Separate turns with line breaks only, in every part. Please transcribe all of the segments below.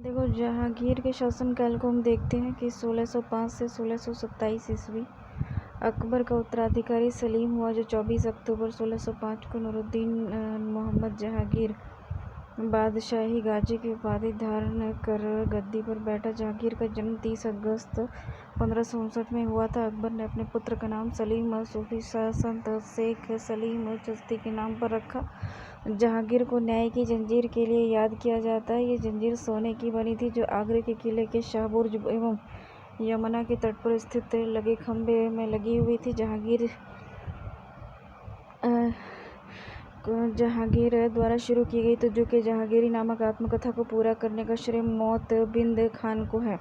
देखो, जहांगीर के शासनकाल को हम देखते हैं कि 1605 से 1627 ईस्वी। अकबर का उत्तराधिकारी सलीम हुआ, जो 24 अक्टूबर 1605 को नूरुद्दीन मोहम्मद जहांगीर बादशाही गाजी की उपाधि धारण कर गद्दी पर बैठा। जहांगीर का जन्म 30 अगस्त 1559 में हुआ था। अकबर ने अपने पुत्र का नाम सलीम सूफी संत शेख सलीम चिश्ती के नाम पर रखा। जहांगीर को न्याय की जंजीर के लिए याद किया जाता है। ये जंजीर सोने की बनी थी, जो आगरे के किले के शाहबुर्ज एवं यमुना के तट पर स्थित लगे खंभे में लगी हुई थी। जहांगीर द्वारा शुरू की गई तुझुक जहांगीरी नामक आत्मकथा को पूरा करने का श्रेय मोतबिंद खान को है।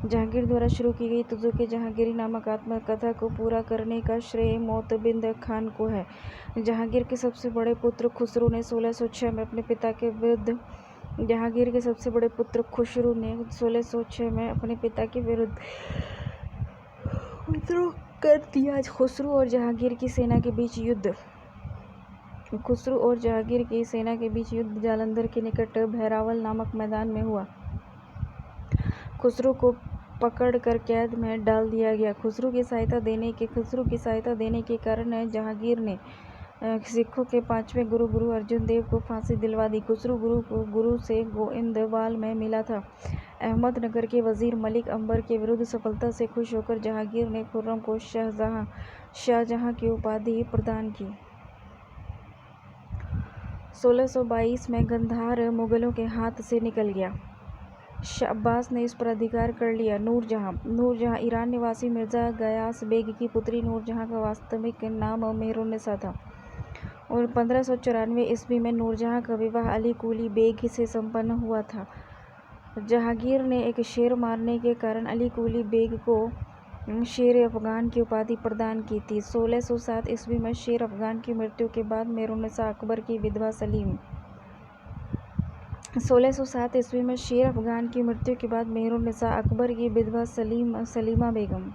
जहांगीर द्वारा शुरू की गई तुझुक जहांगीरी नामक आत्मकथा को पूरा करने का श्रेय मोतबिंद खान को है। जहांगीर के सबसे बड़े पुत्र खुसरो ने 1606 में अपने पिता के विरुद्ध जहांगीर के सबसे बड़े पुत्र खुसरो ने 1606 में अपने पिता के विरुद्ध विद्रोह कर दिया। खुसरो और जहांगीर की सेना के बीच युद्ध जालंधर के निकट भैरावल नामक मैदान में हुआ। खुसरो को पकड़कर कैद में डाल दिया गया। खुसरो की सहायता देने के कारण जहांगीर ने सिखों के 5वें गुरु अर्जुन देव को फांसी दिलवा दी। खुसरो गुरु से गोइंदवाल में मिला था। अहमदनगर के वजीर मलिक अंबर के विरुद्ध सफलता से खुश होकर जहांगीर ने खुर्रम को शाहजहां की उपाधि प्रदान की। 1622 में गंधार मुगलों के हाथ से निकल गया। शाह अब्बास ने इस पर अधिकार कर लिया। नूरजहां ईरान निवासी मिर्जा गयास बेग की पुत्री नूरजहां का वास्तविक नाम मेहरुन्निसा था। और 1594 ईस्वी में नूरजहां का विवाह अली कुली बेग से संपन्न हुआ था। जहांगीर ने एक शेर मारने के कारण अली कुली बेग को शेर अफगान की उपाधि प्रदान की थी। 1607 ईस्वी में शेर अफगान की मृत्यु के बाद मेहरुन्निसा अकबर की विधवा 1607 ईस्वी में शेर अफगान की मृत्यु के बाद मेहरुन्निसा अकबर की विधवा सलीमा बेगम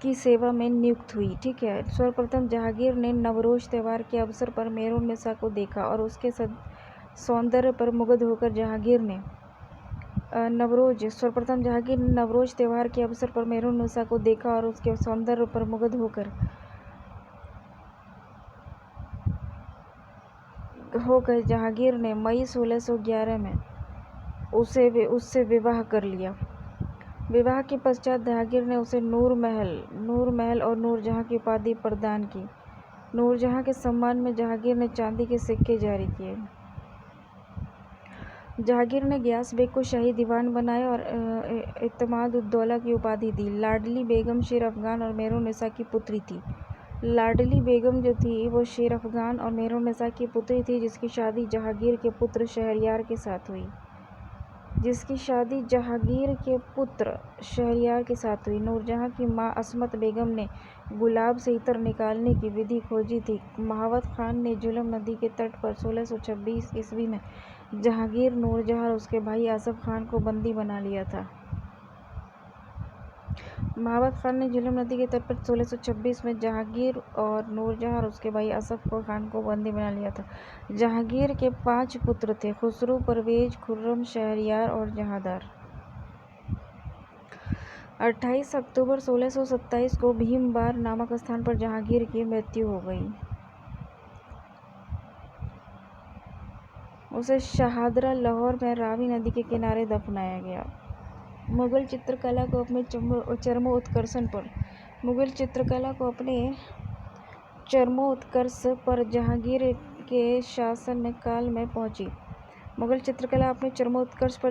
की सेवा में नियुक्त हुई। ठीक है। सर्वप्रथम जहांगीर ने नवरोज त्योहार के अवसर पर मेहरुन्निसा को देखा और उसके सौंदर्य पर मुग्ध होकर जहांगीर ने नवरोज त्योहार के अवसर पर मेहरुन्निसा को देखा और उसके सौंदर्य पर मुग्ध होकर जहांगीर ने मई 1611 में उससे विवाह कर लिया। विवाह के पश्चात जहांगीर ने उसे नूर महल और नूरजहां की उपाधि प्रदान की। नूरजहां के सम्मान में जहांगीर ने चांदी के सिक्के जारी किए। जहांगीर ने गयास बेग को शाही दीवान बनाया और इत्माद-उद-दौला की उपाधि दी। लाडली बेगम शेर अफगान और मेहरुन्निसा की पुत्री थी। लाडली बेगम जो थी वो शेर अफगान और मेहरुन्निसा की पुत्री थी, जिसकी शादी जहांगीर के पुत्र शहरयार के साथ हुई। नूरजहां की मां असमत बेगम ने गुलाब से इत्र निकालने की विधि खोजी थी। महावत खान ने झेलम नदी के तट पर 1626 ईस्वी में जहांगीर, नूरजहां और उसके भाई आसफ खान को बंदी बना लिया था। महावत खान ने झेलम नदी के तट पर 1626 में जहांगीर और नूरजहां और उसके भाई आसफ खान को बंदी बना लिया था। जहांगीर के 5 पुत्र थे: खुसरो, परवेज, खुर्रम, शहरयार और जहांदार। 28 अक्टूबर 1627 को भीमबार नामक स्थान पर जहांगीर की मृत्यु हो गई। उसे शाहदरा लाहौर में रावी नदी के किनारे दफनाया गया। मुगल चित्रकला को अपने चरमोत्कर्ष पर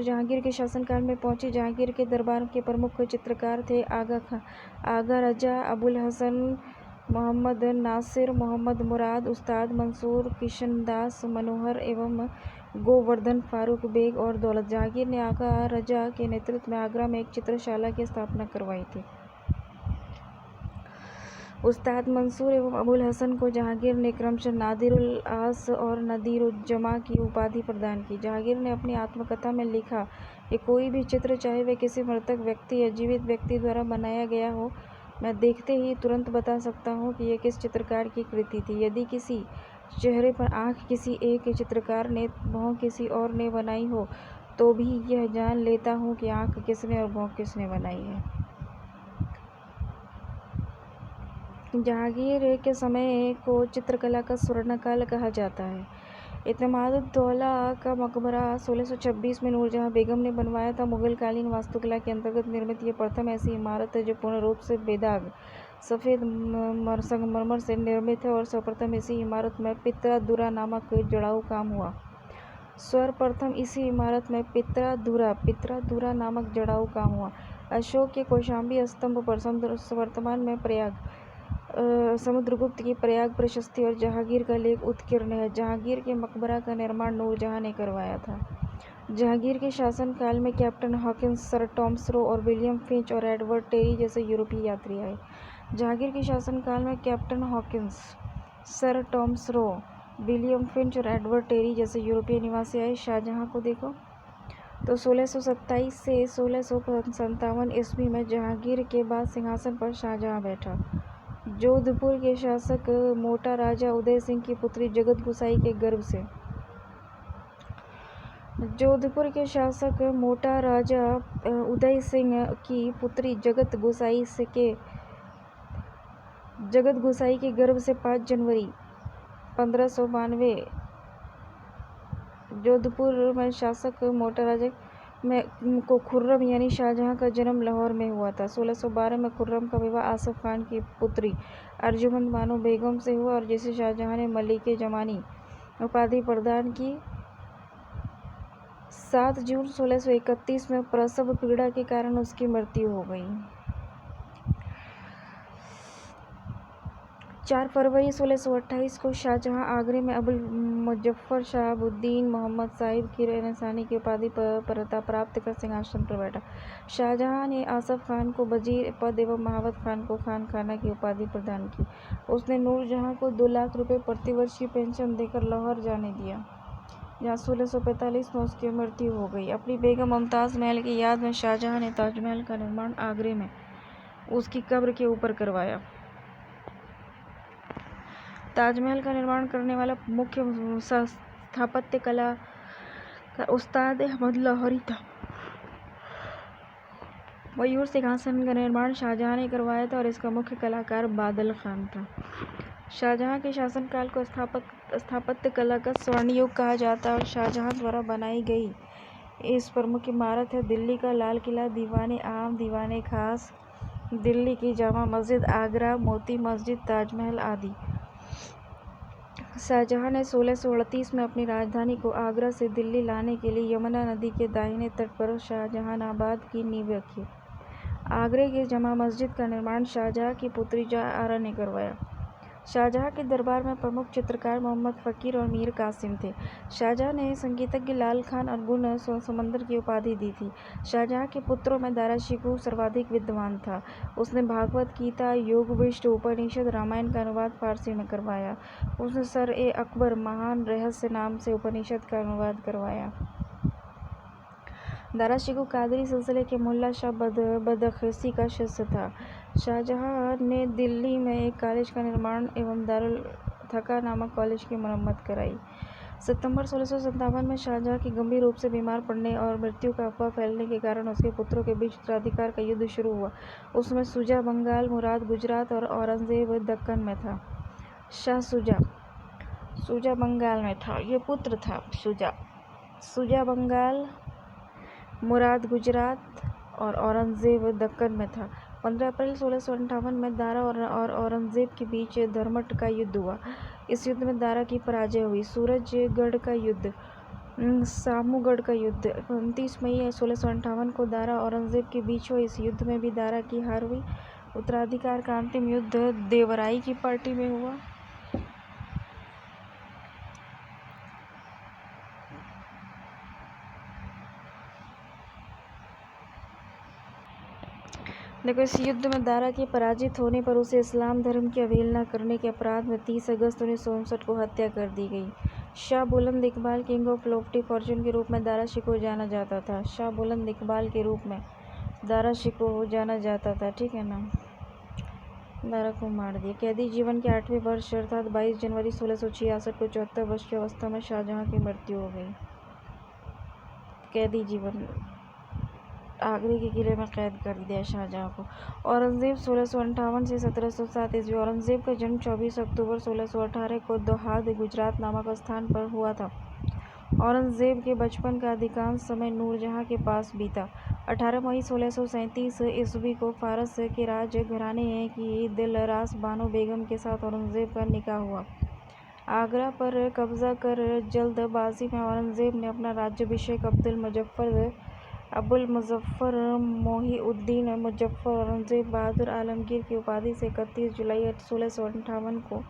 जहांगीर के शासनकाल में पहुंची। जहांगीर के दरबार के प्रमुख चित्रकार थे आगा रजा, अबुल हसन, मोहम्मद नासिर, मोहम्मद मुराद, उस्ताद मंसूर, किशनदास मनोहर एवं गोवर्धन फारूक बेग और दौलत। जहांगीर ने आगा रजा के नेतृत्व में आगरा में एक चित्रशाला की स्थापना करवाई थी। उस्ताद मंसूर एवं अबुल हसन को जहांगीर ने क्रमशः नादिरुल आस और नदीरुज्जमा की उपाधि प्रदान की। जहांगीर ने अपनी आत्मकथा में लिखा कि कोई भी चित्र, चाहे वह किसी मृतक व्यक्ति या जीवित व्यक्ति द्वारा बनाया गया हो, मैं देखते ही तुरंत बता सकता हूँ कि यह किस चित्रकार की कृति थी। यदि किसी चेहरे पर आँख किसी एक चित्रकार ने, भौं किसी और ने बनाई हो, तो भी यह जान लेता हूँ कि आँख किसने और भौं किसने बनाई है। जहांगीर के समय को चित्रकला का स्वर्णकाल कहा जाता है। इत्तेमादुद्दौला का मकबरा 1626 में नूरजहां बेगम ने बनवाया था। मुगलकालीन वास्तुकला के अंतर्गत निर्मित यह प्रथम ऐसी इमारत है जो पूर्ण रूप से बेदाग सफ़ेद संगमरमर से निर्मित है और सर्वप्रथम इसी इमारत में पित्रा-दुरा नामक जड़ाऊ काम हुआ। सर्वप्रथम इसी इमारत में पित्रा-दुरा नामक जड़ाऊ काम हुआ। अशोक के कौशाम्बी स्तंभ पर वर्तमान में समुद्रगुप्त की प्रयाग प्रशस्ति और जहांगीर का लेख उत्कीर्ण है। जहांगीर के मकबरा का निर्माण नूरजहां ने करवाया था। जहांगीर के शासनकाल में captain Hawkins, sir Thomas Roe और विलियम फिंच और एडवर्ड टेरी जैसे यूरोपीय यात्री आए। जहांगीर के शासनकाल में captain Hawkins, sir Thomas Roe, William Finch और एडवर्ड टेरी जैसे यूरोपीय निवासी आए। शाहजहां को देखो तो 1627 से 1657 ईस्वी में जहांगीर के बाद सिंहासन पर शाहजहां बैठा। जोधपुर के शासक मोटा राजा उदय सिंह की पुत्री जगत गुसाई के गर्भ से जोधपुर के शासक मोटा राजा उदय सिंह की पुत्री जगत गुसाई के गर्भ से 5 जनवरी 1592 जोधपुर में शासक मोटा राजा को खुर्रम यानी शाहजहां का जन्म लाहौर में हुआ था। 1612 में खुर्रम का विवाह आसफ खान की पुत्री अर्जुमंद बानो बेगम से हुआ और जिसे शाहजहां ने मलिके जमानी उपाधि प्रदान की। 7 जून 1631 में प्रसव पीड़ा के कारण उसकी मृत्यु हो गई। 4 फरवरी 1628 को शाहजहां आगरे में अबुल मुजफ्फर शहाबुद्दीन मोहम्मद साहिब की निशानी की उपाधि प्राप्त कर सिंहासन पर बैठा। शाहजहां ने आसफ खान को वजीर पद एवं महावत खान को खान खाना की उपाधि प्रदान की। उसने नूरजहां को 2 लाख रुपये प्रतिवर्ष की पेंशन देकर लाहौर जाने दिया, जहाँ 1645 में उसकी मृत्यु हो गई। अपनी बेगम मुमताज़ महल की याद में शाहजहां ने ताजमहल का निर्माण आगरे में उसकी कब्र के ऊपर करवाया। ताजमहल का निर्माण करने वाला मुख्य स्थापत्य कला का उस्ताद अहमद लाहौरी था। मयूर सिंहासन का निर्माण शाहजहां ने करवाया था और इसका मुख्य कलाकार बादल खान था। शाहजहां के शासनकाल को स्थापत्य कला का स्वर्ण युग कहा जाता है और शाहजहां द्वारा बनाई गई इस प्रमुख इमारत है दिल्ली का लाल किला, दीवाने आम, दीवाने खास, दिल्ली की जामा मस्जिद, आगरा मोती मस्जिद, ताजमहल आदि। शाहजहां ने 1638 में अपनी राजधानी को आगरा से दिल्ली लाने के लिए यमुना नदी के दाहिने तट पर शाहजहानाबाद की नींव रखी। आगरे की जामा मस्जिद का निर्माण शाहजहां की पुत्री जहाँ-आरा ने करवाया। शाहजहां के दरबार में प्रमुख चित्रकार मोहम्मद फ़कीर और मीर कासिम थे। शाहजहां ने संगीतज्ञ लाल खान और गुण समंदर की उपाधि दी थी। शाहजहां के पुत्रों में दारा शिकोह सर्वाधिक विद्वान था। उसने भागवत गीता, योग, विष्णु उपनिषद, रामायण का अनुवाद फारसी में करवाया। उसने सर-ए-अकबर महान रहस्य नाम से उपनिषद का अनुवाद करवाया। दारा शिकोह कादरी सिलसिले के मुल्ला शाह बदख्शी का शिष्य था। शाहजहां ने दिल्ली में एक कॉलेज का निर्माण एवं दारुल थका नामक कॉलेज की मरम्मत कराई। सितंबर 1657 में शाहजहां की गंभीर रूप से बीमार पड़ने और मृत्यु का अफवाह फैलने के कारण उसके पुत्रों के बीच उत्तराधिकार का युद्ध शुरू हुआ। उसमें शुजा बंगाल, मुराद गुजरात और औरंगजेब दक्कन में था। शाह शुजा बंगाल में था, ये पुत्र था शुजा बंगाल, मुराद गुजरात और औरंगजेब दक्कन में था। 15 अप्रैल 1658 में दारा और औरंगजेब के बीच धर्मट का युद्ध हुआ। इस युद्ध में दारा की पराजय हुई। सूरजगढ़ का युद्ध, सामूगढ़ का युद्ध 29 मई 1658 को दारा औरंगजेब के बीच हुआ। इस युद्ध में भी दारा की हार हुई। उत्तराधिकार का अंतिम युद्ध देवराई की पार्टी में हुआ। देखो, इस युद्ध में दारा के पराजित होने पर उसे इस्लाम धर्म की अवहेलना करने के अपराध में 30 अगस्त 1959 को हत्या कर दी गई। शाह बुलंद Iqbal king of Lofty Fortune के रूप में दारा शिकोह जाना जाता था। शाह बुलंद इकबाल के रूप में दारा शिकोह जाना जाता था, ठीक है ना। दारा को मार दिया। कैदी जीवन के 8वें वर्ष अर्थात 22 जनवरी 1666 को 74 वर्ष की अवस्था में शाहजहां की मृत्यु हो गई। कैदी जीवन आगरे के किले में कैद कर दिया शाहजहाँ को। औरंगज़ेब 1658 से 1707 ईस्वी। औरंगज़ेब का जन्म 24 अक्टूबर 1618 को दोहाद गुजरात नामक स्थान पर हुआ था। औरंगज़ेब के बचपन का अधिकांश समय नूरजहाँ के पास बीता। 18 मई 1637 ईस्वी को फारस के राज घराने की दिलरास बानो बेगम के साथ औरंगज़ेब का निकाह हुआ। आगरा पर कब्जा कर जल्दबाजी में औरंगज़ेब ने अपना राज्याभिषेक अबुल मुज़फ़्फ़र मोहिउद्दीन मुज़फ़्फ़र औरंगज़ेब बहादुर आलमगीर की उपाधि से 31 जुलाई 1658 को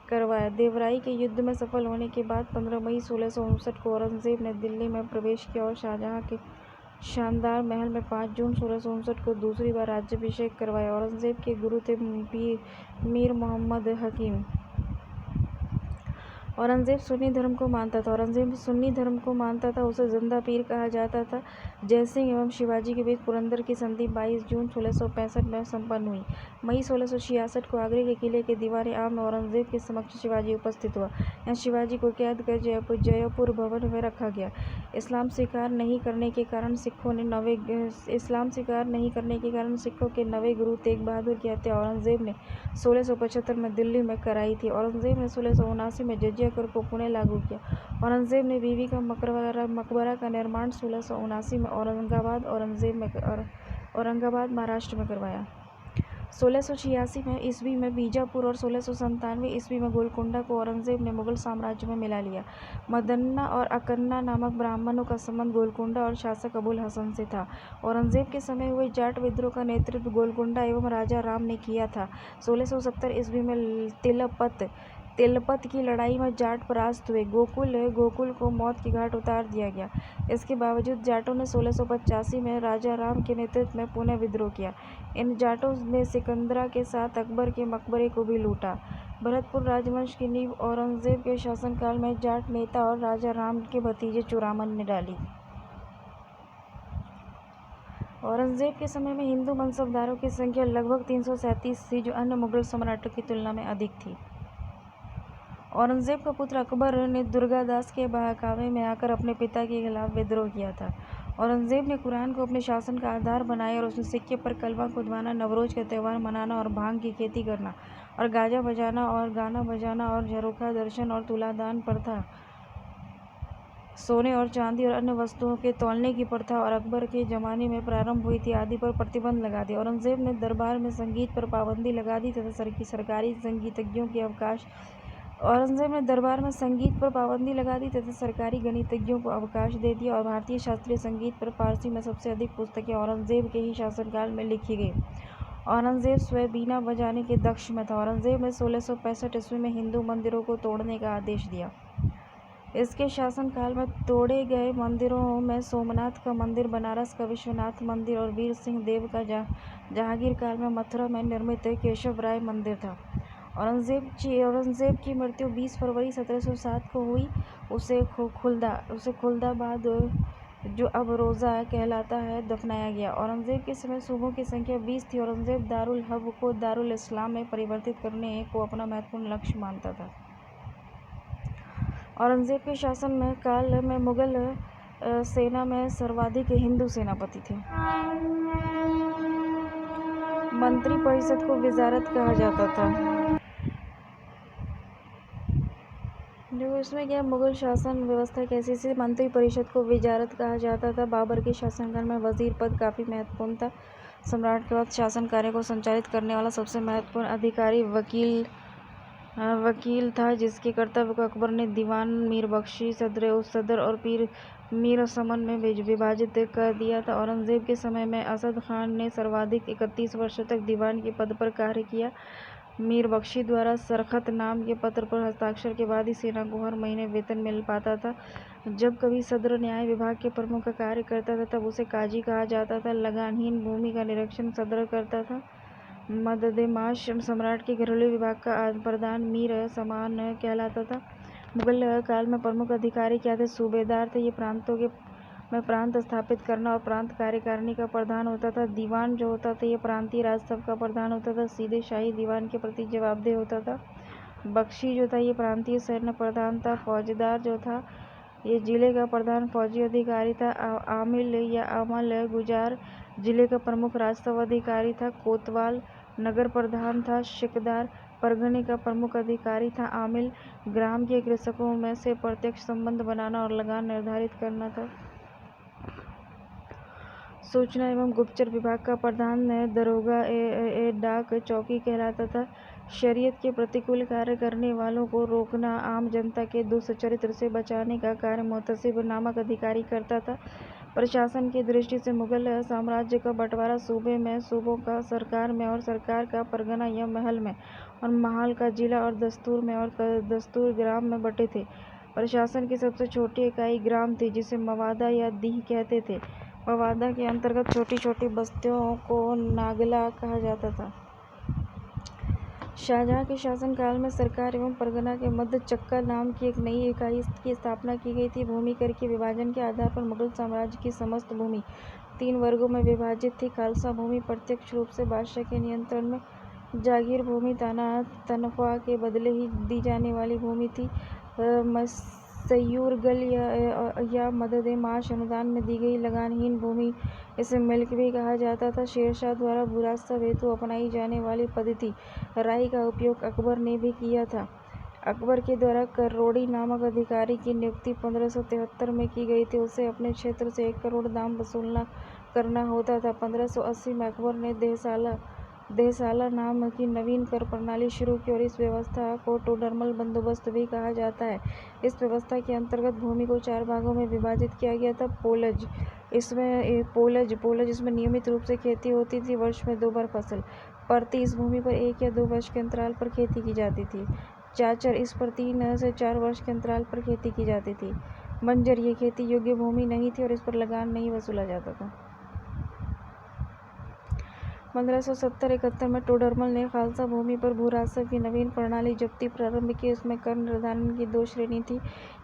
करवाया। देवराई के युद्ध में सफल होने के बाद 15 मई 1659 को औरंगज़ेब ने दिल्ली में प्रवेश किया और शाहजहाँ के शानदार महल में 5 जून 1659 को दूसरी बार राज्याभिषेक करवाया। औरंगज़ेब के गुरु थे मीर मोहम्मद हकीम। औरंगज़ेब सुन्नी धर्म को मानता था। औरंगज़ेब सुन्नी धर्म को मानता था, उसे जिंदा पीर कहा जाता था। जयसिंह एवं शिवाजी के बीच पुरंदर की संधि 22 जून 1665 में संपन्न हुई। मई 1666 को आगरे के किले के दीवार आम में औरंगज़ेब के समक्ष शिवाजी उपस्थित हुआ। यहाँ शिवाजी को कैद कर जयपुर भवन में रखा गया। इस्लाम स्वीकार नहीं करने के कारण सिखों के नवे गुरु तेग बहादुर की हत्या औरंगज़ेब ने 1675 में दिल्ली में कराई थी। औरंगज़ेब ने 1679 में जजिया कर को पुनः लागू किया। औरंगज़ेब ने बीवी का मकबरा का निर्माण 1679 में औरंगाबाद महाराष्ट्र में करवाया। 1686 में ईस्वी में बीजापुर और 1697 ईस्वी में गोलकुंडा को औरंगज़ेब ने मुगल साम्राज्य में मिला लिया। मदन्ना और अकन्ना नामक ब्राह्मणों का संबंध गोलकुंडा और शासक अबुल हसन से था। औरंगज़ेब के समय हुए जाट विद्रोह का नेतृत्व गोलकुंडा एवं राजा राम ने किया था। 1670 ईस्वी में तिलपत की लड़ाई में जाट परास्त हुए। गोकुल को मौत के घाट उतार दिया गया। इसके बावजूद जाटों ने 1685 में राजा राम के नेतृत्व में पुनः विद्रोह किया। इन जाटों ने सिकंदरा के साथ अकबर के मकबरे को भी लूटा। भरतपुर राजवंश की नींव औरंगज़ेब के शासनकाल में जाट नेता और राजा राम के भतीजे चूड़ामन ने डाली। औरंगज़ेब के समय में हिंदू मनसबदारों की संख्या लगभग 337 थी, जो अन्य मुगल सम्राटों की तुलना में अधिक थी। औरंगज़ेब का पुत्र अकबर ने दुर्गादास के बहकावे में आकर अपने पिता के खिलाफ विद्रोह किया था। औरंगज़ेब ने कुरान को अपने शासन का आधार बनाया और उसने सिक्के पर कलमा खुदवाना, नवरोज का त्यौहार मनाना और भांग की खेती करना और गाजा बजाना और गाना बजाना और झरोखा दर्शन और तुलादान प्रथा, सोने और चांदी और अन्य वस्तुओं के तौलने की प्रथा और अकबर के ज़माने में प्रारंभ हुई थी आदि पर प्रतिबंध लगा दिया। औरंगज़ेब ने दरबार में संगीत पर पाबंदी लगा दी तथा सरकारी गणितज्ञों को अवकाश दे दिया और भारतीय शास्त्रीय संगीत पर फारसी में सबसे अधिक पुस्तकें औरंगज़ेब के ही शासनकाल में लिखी गई। औरंगज़ेब स्वयं बीना बजाने के दक्ष में था। औरंगज़ेब ने 1665 ईस्वी में हिंदू मंदिरों को तोड़ने का आदेश दिया। इसके शासनकाल में तोड़े गए मंदिरों में सोमनाथ का मंदिर, बनारस का विश्वनाथ मंदिर और वीर सिंह देव का जहांगीर काल में मथुरा में निर्मित केशव राय मंदिर था। औरंगज़ेब की मृत्यु 20 फरवरी 1707 को हुई। उसे खुलदाबाद, जो अब रोज़ा कहलाता है, दफनाया गया। औरंगज़ेब के समय सूबों की संख्या 20 थी। औरंगज़ेब दारुल हर्ब को दारुल इस्लाम में परिवर्तित करने को अपना महत्वपूर्ण लक्ष्य मानता था। औरंगज़ेब के शासन काल में मुगल सेना में सर्वाधिक हिंदू सेनापति थे। मंत्री परिषद को वज़ारत कहा जाता था। जो इसमें क्या मुगल शासन व्यवस्था कैसी थी? मंत्री परिषद को वज़ारत कहा जाता था। बाबर के शासनकाल में वज़ीर पद काफ़ी महत्वपूर्ण था। सम्राट के बाद शासन कार्य को संचालित करने वाला सबसे महत्वपूर्ण अधिकारी वकील था, जिसके कर्तव्य को अकबर ने दीवान, मीर बख्शी, सदर और मीर समन में विभाजित कर दिया था। औरंगज़ेब के समय में असद खान ने सर्वाधिक 31 वर्षों तक दीवान के पद पर कार्य किया। मीर बख्शी द्वारा सरखत नाम के पत्र पर हस्ताक्षर के बाद ही सेना को हर महीने वेतन मिल पाता था। जब कभी सदर न्याय विभाग के प्रमुख का कार्य करता था, तब उसे काजी कहा जाता था। लगानहीन भूमि का निरीक्षण सदर करता था। मददेमाश सम्राट के घरेलू विभाग का प्रधान मीर समान कहलाता था। मुगल काल में प्रमुख अधिकारी क्या थे? सूबेदार थे। ये प्रांतों में प्रांत स्थापित करना और प्रांत कार्यकारिणी का प्रधान होता था। दीवान जो होता था, ये प्रांतीय राजसभा का प्रधान होता था, सीधे शाही दीवान के प्रति जवाबदेह होता था। बख्शी जो था, ये प्रांतीय सैन्य प्रधान था। फौजदार जो था, ये जिले का प्रधान फौजी अधिकारी था। आमिल या अमल गुजार जिले का प्रमुख राजस्व अधिकारी था। कोतवाल नगर प्रधान था। शिकदार परगने का प्रमुख अधिकारी था। आमिल ग्राम के कृषकों में से प्रत्यक्ष संबंध बनाना और लगान निर्धारित करना था। सूचना एवं गुप्तचर विभाग का प्रधान दरोगा ए डाक चौकी कहलाता था। शरीयत के प्रतिकूल कार्य करने वालों को रोकना, आम जनता के दुष्चरित्र से बचाने का कार्य मुहतसिब नामक अधिकारी करता था। प्रशासन की दृष्टि से मुगल साम्राज्य का बंटवारा सूबे में, सूबों का सरकार में और सरकार का परगना या महल में, और महाल का जिला और दस्तूर में और दस्तूर ग्राम में बटे थे। प्रशासन की सबसे छोटी इकाई ग्राम थी, जिसे मवादा या दीह कहते थे। मवादा के अंतर्गत छोटी छोटी बस्तियों को नागला कहा जाता था। शाहजहां के शासनकाल में सरकार एवं परगना के मध्य चक्का नाम की एक नई इकाई की स्थापना की गई थी। भूमि कर के विभाजन के आधार पर मुगल साम्राज्य की समस्त भूमि 3 वर्गों में विभाजित थी। खालसा भूमि प्रत्यक्ष रूप से बादशाह के नियंत्रण में, जागीर भूमि तनख्वाह के बदले ही दी जाने वाली भूमि थी। सयूरगल या मदद-ए-माश अनुदान में दी गई लगानहीन भूमि, इसे मिल्क भी कहा जाता था। शेरशाह द्वारा भूराजस्व हेतु अपनाई जाने वाली पद्धति राई का उपयोग अकबर ने भी किया था। अकबर के द्वारा करोड़ी नामक अधिकारी की नियुक्ति 1573 में की गई थी। उसे अपने क्षेत्र से 1 करोड़ दाम वसूलना करना होता था। 1580 में अकबर ने देहसाला नाम की नवीन कर प्रणाली शुरू की और इस व्यवस्था को टोडरमल बंदोबस्त भी कहा जाता है। इस व्यवस्था के अंतर्गत भूमि को 4 भागों में विभाजित किया गया था। पोलज इसमें नियमित रूप से खेती होती थी। वर्ष में 2 बार फसल प्रति इस भूमि पर 1 या 2 वर्ष के अंतराल पर खेती की जाती थी। चाचर इस पर 3 से 4 वर्ष के अंतराल पर खेती की जाती थी। बंजर ये खेती योग्य भूमि नहीं थी और इस पर लगान नहीं वसूला जाता था। 1570-71 में टोडरमल ने खालसा भूमि पर भूराजस्व की नवीन प्रणाली जब्ती प्रारंभ की। उसमें कर निर्धारण की 2 श्रेणी थी,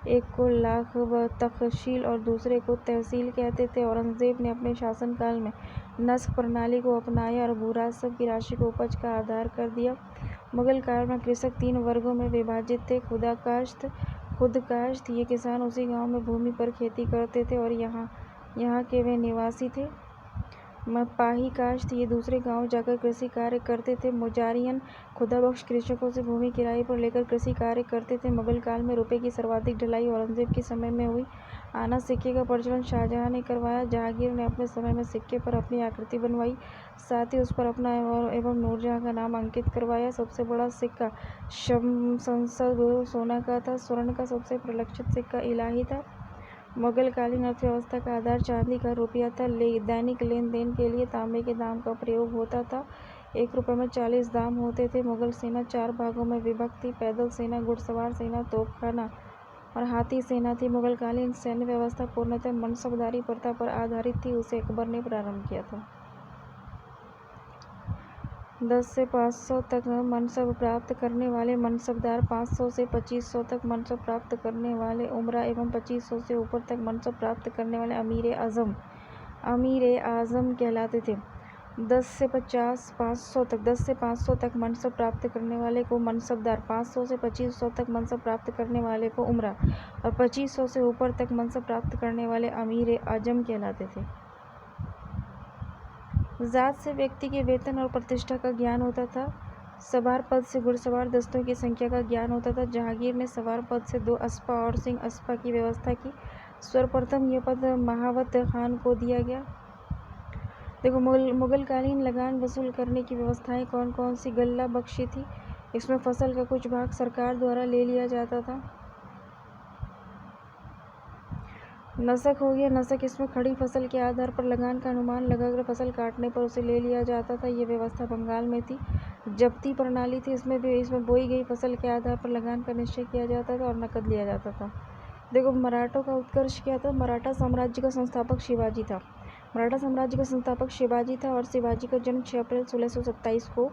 एक को लाख व तखशील और दूसरे को तहसील कहते थे। औरंगजेब ने अपने शासनकाल में नस्क प्रणाली को अपनाया और भूराजस्व की राशि को उपज का आधार कर दिया। मुगल काल में कृषक 3 वर्गों में विभाजित थे। खुदकाश्त ये किसान उसी गाँव में भूमि पर खेती करते थे और यहाँ के वे निवासी थे। पाही काश्त ये दूसरे गांव जाकर कृषि कार्य करते थे। मुजारियन खुदाबख्श कृषकों से भूमि किराए पर लेकर कृषि कार्य करते थे। मुगल काल में रुपये की सर्वाधिक ढलाई औरंगजेब के समय में हुई। आना सिक्के का प्रचलन शाहजहां ने करवाया। जहांगीर ने अपने समय में सिक्के पर अपनी आकृति बनवाई, साथ ही उस पर अपना एवं नूरजहां का नाम अंकित करवाया। सबसे बड़ा सिक्का संसद सोना का था। स्वर्ण का सबसे प्रलक्षित सिक्का इलाही था। मुगलकालीन अर्थव्यवस्था का आधार चांदी का रुपया था। दैनिक लेन देन के लिए तांबे के दाम का प्रयोग होता था। 1 रुपये में 40 दाम होते थे। मुगल सेना 4 भागों में विभक्त थी, पैदल सेना, घुड़सवार सेना, तोपखाना और हाथी सेना थी। मुगलकालीन सैन्य व्यवस्था पूर्णतः मनसबदारी प्रथा पर आधारित थी। उसे अकबर ने प्रारंभ किया था। 10 से 500 तक मनसब प्राप्त करने वाले मनसबदार, 500 से 2500 तक मनसब प्राप्त करने वाले उमरा एवं 2500 से ऊपर तक मनसब प्राप्त करने वाले अमीर-ए-आज़म कहलाते थे। 10 से 500 तक मनसब प्राप्त करने वाले को मनसबदार, 500 से 2500 तक मनसब प्राप्त करने वाले को उमरा और 2500 से ऊपर तक मनसब प्राप्त करने वाले अमीर-ए-आज़म कहलाते थे। जात से व्यक्ति के वेतन और प्रतिष्ठा का ज्ञान होता था। सवार पद से घुड़सवार दस्तों की संख्या का ज्ञान होता था। जहांगीर ने सवार पद से 2 अस्पा और सिंह अस्पा की व्यवस्था की। सर्वप्रथम यह पद महावत खान को दिया गया। देखो, मुगलकालीन लगान वसूल करने की व्यवस्थाएं कौन कौन सी। गल्ला बख्शी थी, इसमें फसल का कुछ भाग सरकार द्वारा ले लिया जाता था। नसक हो गया। नसक इसमें खड़ी फसल के आधार पर लगान का अनुमान लगाकर फसल काटने पर उसे ले लिया जाता था। ये व्यवस्था बंगाल में थी। जब्ती प्रणाली थी, इसमें बोई गई फसल के आधार पर लगान का निश्चय किया जाता था और नकद लिया जाता था। देखो, मराठों का उत्कर्ष क्या था। मराठा साम्राज्य का संस्थापक शिवाजी था। मराठा साम्राज्य का संस्थापक शिवाजी था और शिवाजी का जन्म 6 अप्रैल 1627 को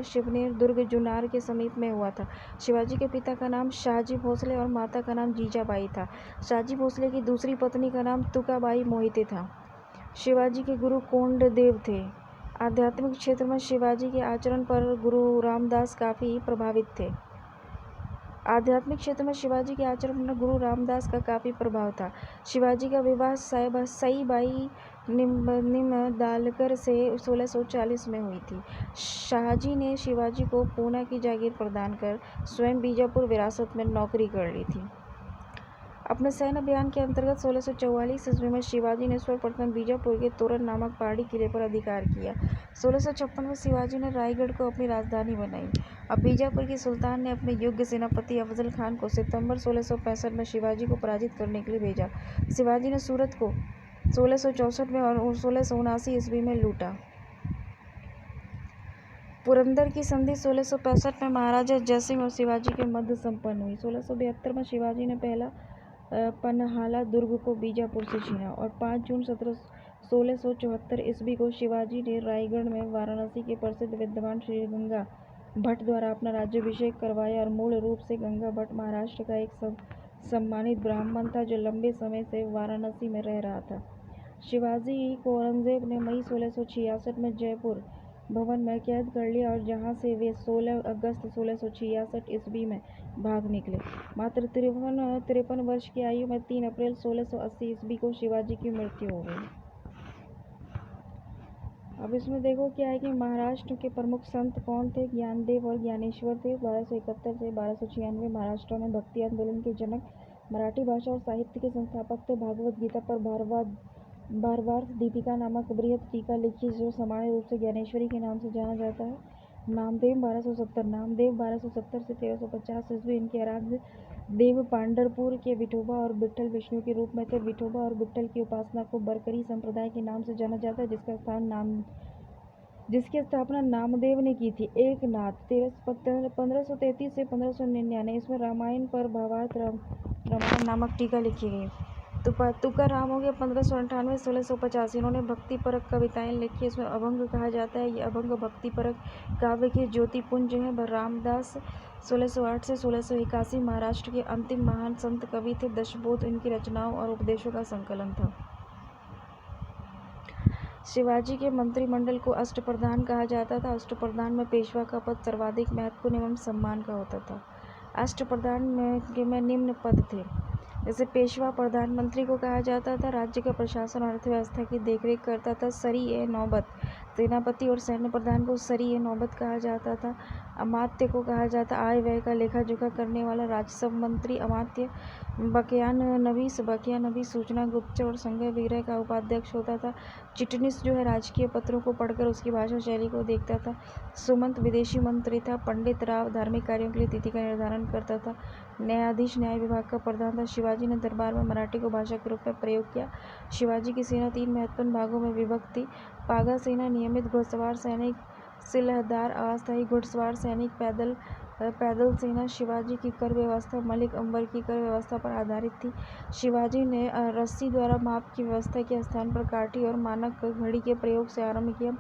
शिवनेर दुर्ग जुन्नर के समीप में हुआ था। शिवाजी के पिता का नाम शाहजी भोसले और माता का नाम जीजाबाई था। शाहजी भोसले की दूसरी पत्नी का नाम तुकाबाई मोहिते था। शिवाजी के गुरु कोंडदेव थे। आध्यात्मिक क्षेत्र में शिवाजी के आचरण पर गुरु रामदास काफ़ी प्रभावित थे। आध्यात्मिक क्षेत्र में शिवाजी के आचरण में गुरु रामदास का काफ़ी प्रभाव था। शिवाजी का विवाह सईबाई निम्दालकर से 1640 में हुई थी। शाहजी ने शिवाजी को पूना की जागीर प्रदान कर स्वयं बीजापुर विरासत में नौकरी कर ली थी। अपने सैन्य अभियान के अंतर्गत 1644 ईस्वी में शिवाजी ने सर्वप्रथम बीजापुर के तोरण नामक पहाड़ी किले पर अधिकार किया। 1656 में शिवाजी ने रायगढ़ को अपनी राजधानी बनाई। अब बीजापुर के सुल्तान ने अपने योग्य सेनापति अफजल खान को सितंबर 1665 में शिवाजी को पराजित करने के लिए भेजा। शिवाजी ने सूरत को 1664 में और 1679 ईस्वी में लूटा। पुरंदर की संधि 1665 में महाराजा जयसिंह और शिवाजी के मध्य संपन्न हुई। 1672 में शिवाजी ने पहला पन्हाला दुर्ग को बीजापुर से छीना और 5 जून 1674 ईस्वी को शिवाजी ने रायगढ़ में वाराणसी के प्रसिद्ध विद्वान श्री गंगा भट्ट द्वारा अपना राज्याभिषेक करवाया। और मूल रूप से गंगा भट्ट महाराष्ट्र का एक सम्मानित ब्राह्मण था जो लंबे समय से वाराणसी में रह रहा था। शिवाजी को औरंगजेब ने मई 1666 में जयपुर भवन में कैद कर लिया और जहां से वे 16 अगस्त 1666 ईस्वी में भाग निकले। मात्र 53 वर्ष की आयु में 3 अप्रैल 1680 ईस्वी को शिवाजी की मृत्यु हो गई। अब इसमें देखो क्या है कि महाराष्ट्र के प्रमुख संत कौन थे। ज्ञानदेव और ज्ञानेश्वर थे। 1271 से 1296 महाराष्ट्र में भक्ति आंदोलन के जनक, मराठी भाषा और साहित्य के संस्थापक थे। भागवत गीता पर भावार्थ दीपिका नामक बृहद टीका लिखी जो सामान्य रूप से ज्ञानेश्वरी के नाम से जाना जाता है। नामदेव 1270 से 1350 ईस्वी इनके आराध्य देव पांढरपुर के विठोबा और विट्ठल विष्णु के रूप में थे। विठोबा और विट्ठल की उपासना को बरकरी संप्रदाय के नाम से जाना जाता है जिसकी स्थापना नामदेव ने की थी। एक नाथ 1533 से 1599 इसमें रामायण पर भावार्थ रामायण नामक टीका लिखी गई। तुकाराम हो गया 1598 1685। इन्होंने भक्ति परक कविताएं लिखी। इसमें अभंग कहा जाता है। ये अभंग भक्ति परक काव्य के ज्योतिपुंज हैं। रामदास 1608 से 1681 महाराष्ट्र के अंतिम महान संत कवि थे। दशबोध इनकी रचनाओं और उपदेशों का संकलन था। शिवाजी के मंत्रिमंडल को अष्टप्रधान कहा जाता था। अष्टप्रधान में पेशवा का पद सर्वाधिक महत्वपूर्ण एवं सम्मान का होता था। अष्टप्रधान में निम्न पद थे, जैसे पेशवा प्रधानमंत्री को कहा जाता था, राज्य का प्रशासन और अर्थव्यवस्था की देखरेख करता था। सरी-ए-नौबत सेनापति और सैन्य प्रधान को सरी-ए-नौबत कहा जाता था। अमात्य को कहा जाता आय व्यय का लेखा जोखा करने वाला। राजस्व मंत्री अमात्य बकियानबीस सूचना गुप्तचर और संग्रह विग्रह का उपाध्यक्ष होता था। चिटनिस जो है राजकीय पत्रों को पढ़कर उसकी भाषा शैली को देखता था। सुमंत विदेशी मंत्री था। पंडित राव धार्मिक कार्यों के लिए तिथि का निर्धारण करता था। न्यायाधीश न्याय विभाग का प्रधान था। शिवाजी ने दरबार में मराठी को भाषा के रूप में प्रयोग किया। शिवाजी की सेना 3 महत्वपूर्ण भागों में विभक्त थी। पागा सेना नियमित घुड़सवार सैनिक, सिलहदार अस्थायी घुड़सवार सैनिक, पैदल सेना। शिवाजी की कर व्यवस्था मलिक अंबर की कर व्यवस्था पर आधारित थी। शिवाजी ने रस्सी द्वारा माप की व्यवस्था के स्थान पर काठी और मानक घड़ी के प्रयोग से आरंभ किया।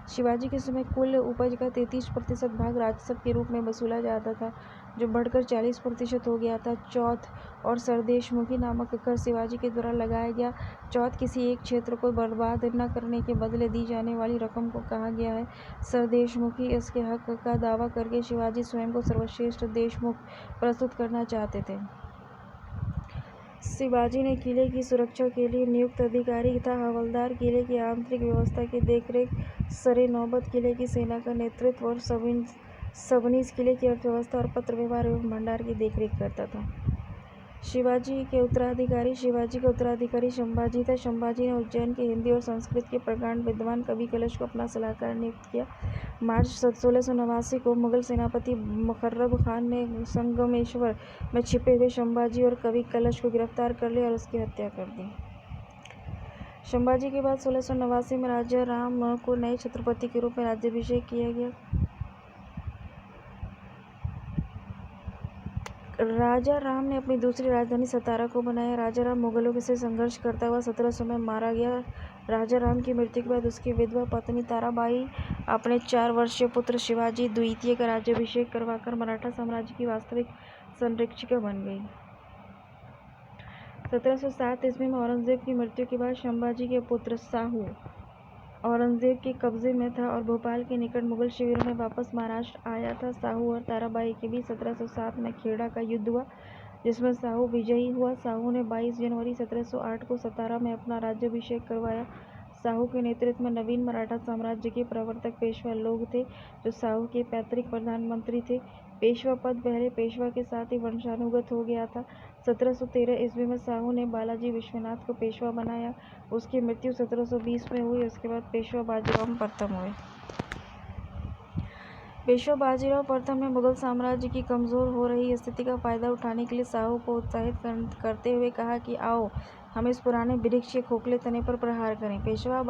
शिवाजी के समय कुल उपज का 33% भाग राजस्व के रूप में वसूला जाता था, जो बढ़कर 40% हो गया था। चौथ और सरदेशमुखी नामक कर शिवाजी के द्वारा लगाया गया। चौथ किसी एक क्षेत्र को बर्बाद न करने के बदले दी जाने वाली रकम को कहा गया है। सरदेशमुखी इसके हक का दावा करके शिवाजी स्वयं को सर्वश्रेष्ठ देशमुख प्रस्तुत करना चाहते थे। शिवाजी ने किले की सुरक्षा के लिए नियुक्त अधिकारी था हवलदार, किले की आंतरिक व्यवस्था की देखरेख, सरे-नौबत किले की सेना का नेतृत्व और सबनीस किले की अर्थव्यवस्था और पत्र व्यवहार एवं भंडार की देखरेख करता था। शिवाजी का उत्तराधिकारी संभाजी था। संभाजी ने उज्जैन के हिंदी और संस्कृत के प्रकांड विद्वान कवि कलश को अपना सलाहकार नियुक्त किया। मार्च 1689 को मुगल सेनापति मुकर्रब खान ने संगमेश्वर में छिपे हुए संभाजी और कवि कलश को गिरफ्तार कर लिया और उसकी हत्या कर दी। संभाजी के बाद 1689 में राजा राम को नए छत्रपति के रूप में राज्याभिषेक किया गया। राजा राम ने अपनी दूसरी राजधानी सतारा को बनाया। राजा राम मुगलों से संघर्ष करता हुआ 1700 में मारा गया। राजा राम की मृत्यु के बाद उसकी विधवा पत्नी ताराबाई अपने 4 वर्षीय पुत्र शिवाजी द्वितीय का राज्याभिषेक करवाकर मराठा साम्राज्य की वास्तविक संरक्षिका बन गई। 1707 ईस्वी में औरंगजेब की मृत्यु के बाद संभाजी के पुत्र शाहू औरंगजेब के कब्जे में था और भोपाल के निकट मुगल शिविरों में वापस महाराष्ट्र आया था। साहू और ताराबाई के बीच 1707 में खेड़ा का युद्ध हुआ, जिसमें साहू विजयी हुआ। साहू ने 22 जनवरी 1708 को सतारा में अपना राज्याभिषेक करवाया। साहू के नेतृत्व में नवीन मराठा साम्राज्य के प्रवर्तक पेशवा लोग थे, जो साहू के पैतृक प्रधानमंत्री थे। पेशवा पद पहले पेशवा के साथ ही वंशानुगत हो गया था। 1713 ईस्वी में साहू ने बालाजी विश्वनाथ को पेशवा बनाया। उसकी मृत्यु 1720 में हुई। उसके बाद पेशवा बाजीराव प्रथम हुए। पेशवा बाजीराव प्रथम ने मुगल साम्राज्य की कमज़ोर हो रही स्थिति का फायदा उठाने के लिए साहू को उत्साहित करते हुए कहा कि आओ हम इस पुराने वृक्ष के खोखले तने पर प्रहार करें। पेशवा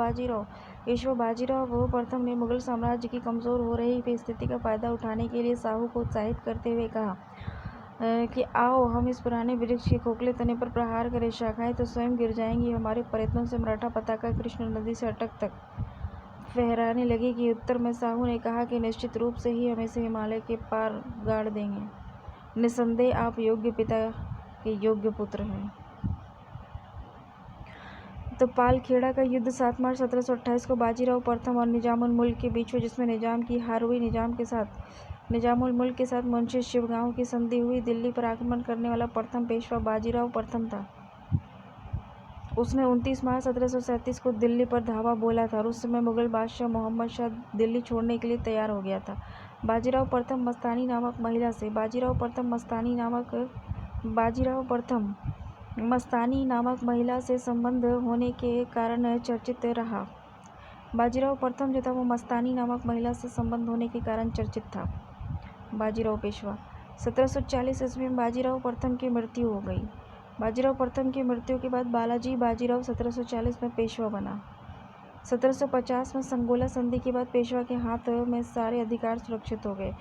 बाजीराव प्रथम ने मुगल साम्राज्य की कमज़ोर हो रही स्थिति का फायदा उठाने के लिए साहू को उत्साहित करते हुए कहा कि आओ हम इस पुराने वृक्ष के खोखले तने पर प्रहार करें। शाखाएं तो स्वयं गिर जाएंगी। हमारे प्रयत्नों से मराठा पताका कृष्ण नदी से अटक तक फहराने लगेगी। उत्तर में साहू ने कहा कि निश्चित रूप से ही हम इसे हिमालय के पार गाड़ देंगे। निसंदेह आप योग्य पिता के योग्य पुत्र हैं। तो पालखेड़ा का युद्ध 7 मार्च 1728 को बाजीराव प्रथम और निजामुल मुल्क के बीच हुआ, जिसमें निजाम की हार हुई। निजामुल मुल्क के साथ मुंशी शिवगांव की संधि हुई। दिल्ली पर आक्रमण करने वाला प्रथम पेशवा बाजीराव प्रथम था। उसने 29 मार्च 1737 को दिल्ली पर धावा बोला था और उस समय मुगल बादशाह मोहम्मद शाह दिल्ली छोड़ने के लिए तैयार हो गया था। बाजीराव प्रथम मस्तानी नामक महिला से संबंध होने के कारण चर्चित रहा। बाजीराव प्रथम जो था वो मस्तानी नामक महिला से संबंध होने के कारण चर्चित था। बाजीराव पेशवा 1740 ईस्वी में बाजीराव प्रथम की मृत्यु हो गई। बाजीराव प्रथम की मृत्यु के बाद बालाजी बाजीराव 1740 में पेशवा बना। 1750 में संगोला संधि के बाद पेशवा के हाथ में सारे अधिकार सुरक्षित हो गए।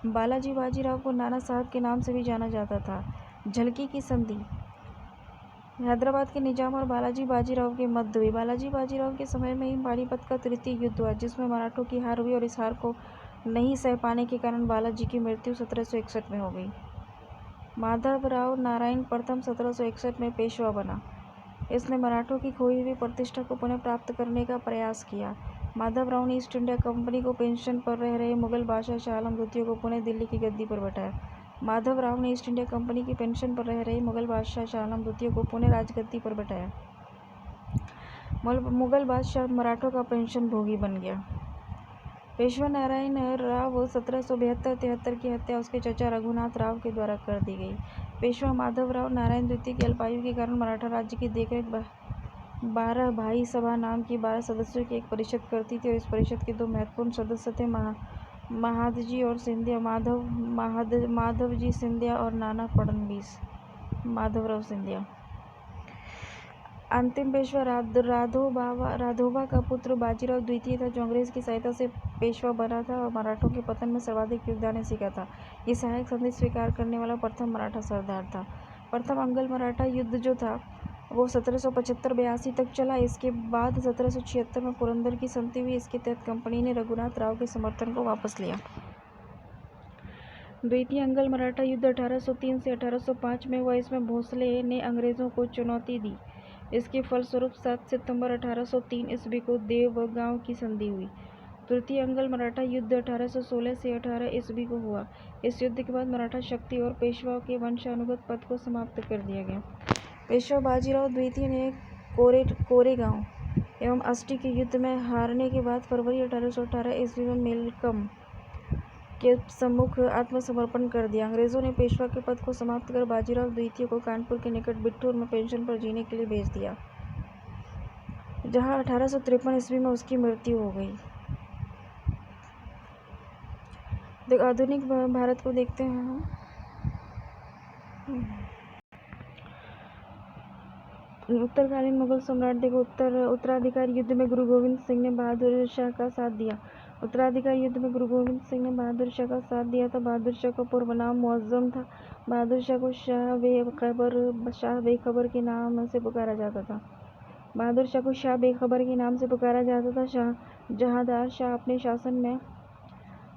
बालाजी बाजीराव को नाना साहब के नाम से भी जाना जाता था। झलकी की संधि हैदराबाद के निजाम और बालाजी बाजीराव के मध्य हुई। बालाजी बाजीराव के समय में ही पानीपत का तृतीय युद्ध हुआ, जिसमें मराठों की हार हुई और इस हार को नहीं सह पाने के कारण बालाजी की मृत्यु 1761 में हो गई। माधवराव नारायण प्रथम 1761 में पेशवा बना। इसने मराठों की खोई हुई प्रतिष्ठा को पुनः प्राप्त करने का प्रयास किया। माधवराव ने ईस्ट इंडिया कंपनी को पेंशन पर रह रहे मुगल बादशाह शाह आलम द्वितीय को पुनः दिल्ली की गद्दी पर बैठाया। माधवराव ने ईस्ट इंडिया कंपनी की पेंशन पर रह रहे मुगल बादशाह शाह आलम द्वितीय को पुनः राजगद्दी पर बैठाया। मुगल बादशाह मराठों का पेंशन भोगी बन गया। पेशवा नारायण राव 1772-73 की हत्या उसके चचा रघुनाथ राव के द्वारा कर दी गई। पेशवा माधवराव नारायण द्वितीय की अल्पायु के कारण मराठा राज्य की देखरेख 12 भाई सभा नाम की 12 सदस्यों की एक परिषद करती थी और इस परिषद के 2 महत्वपूर्ण सदस्य थे महादजी और सिंधिया। माधवजी सिंधिया और नाना फडणवीस माधवराव सिंधिया। अंतिम पेशवा राघोबा का पुत्र बाजीराव द्वितीय था, जो अंग्रेज की सहायता से पेशवा बना था और मराठों के पतन में सर्वाधिक योगदान इसी का था। ये सहायक संधि स्वीकार करने वाला प्रथम मराठा सरदार था। प्रथम अंगल मराठा युद्ध जो था वो 1775-82 तक चला। इसके बाद 1776 में पुरंदर की संधि हुई। इसके तहत कंपनी ने रघुनाथ राव के समर्थन को वापस लिया। द्वितीय अंगल मराठा युद्ध 1803 से 1805 में हुआ। इसमें भोसले ने अंग्रेजों को चुनौती दी। इसके फलस्वरूप 7 सितंबर 1803 ईस्वी को देवगांव की संधि हुई। तृतीय अंगल मराठा युद्ध 1816 से 18 ईस्वी को हुआ। इस युद्ध के बाद मराठा शक्ति और पेशवाओं के वंशानुगत पद को समाप्त कर दिया गया। पेशवा बाजीराव द्वितीय ने कोरेगांव एवं अस्टी के युद्ध में हारने के बाद फरवरी 1818 ईस्वी में मेलकम के सम्मुख आत्मसमर्पण कर दिया। अंग्रेजों ने पेशवा के पद को समाप्त कर बाजीराव द्वितीय को कानपुर के निकट बिठूर में पेंशन पर जीने के लिए भेज दिया, जहां 1853 ईस्वी में उसकी मृत्यु हो गई। आधुनिक भारत को देखते हैं। उत्तरकालीन मुगल सम्राट देखो। उत्तराधिकारी युद्ध में गुरु गोविंद सिंह ने बहादुर शाह का साथ दिया। उत्तराधिकारी युद्ध में गुरु गोविंद सिंह ने बहादुर शाह का साथ दिया था। बहादुर शाह का पूर्व नाम मुअज्जम था। बहादुर शाह को शाह बेखबर के नाम से पुकारा जाता था। जहांदार शाह अपने शासन में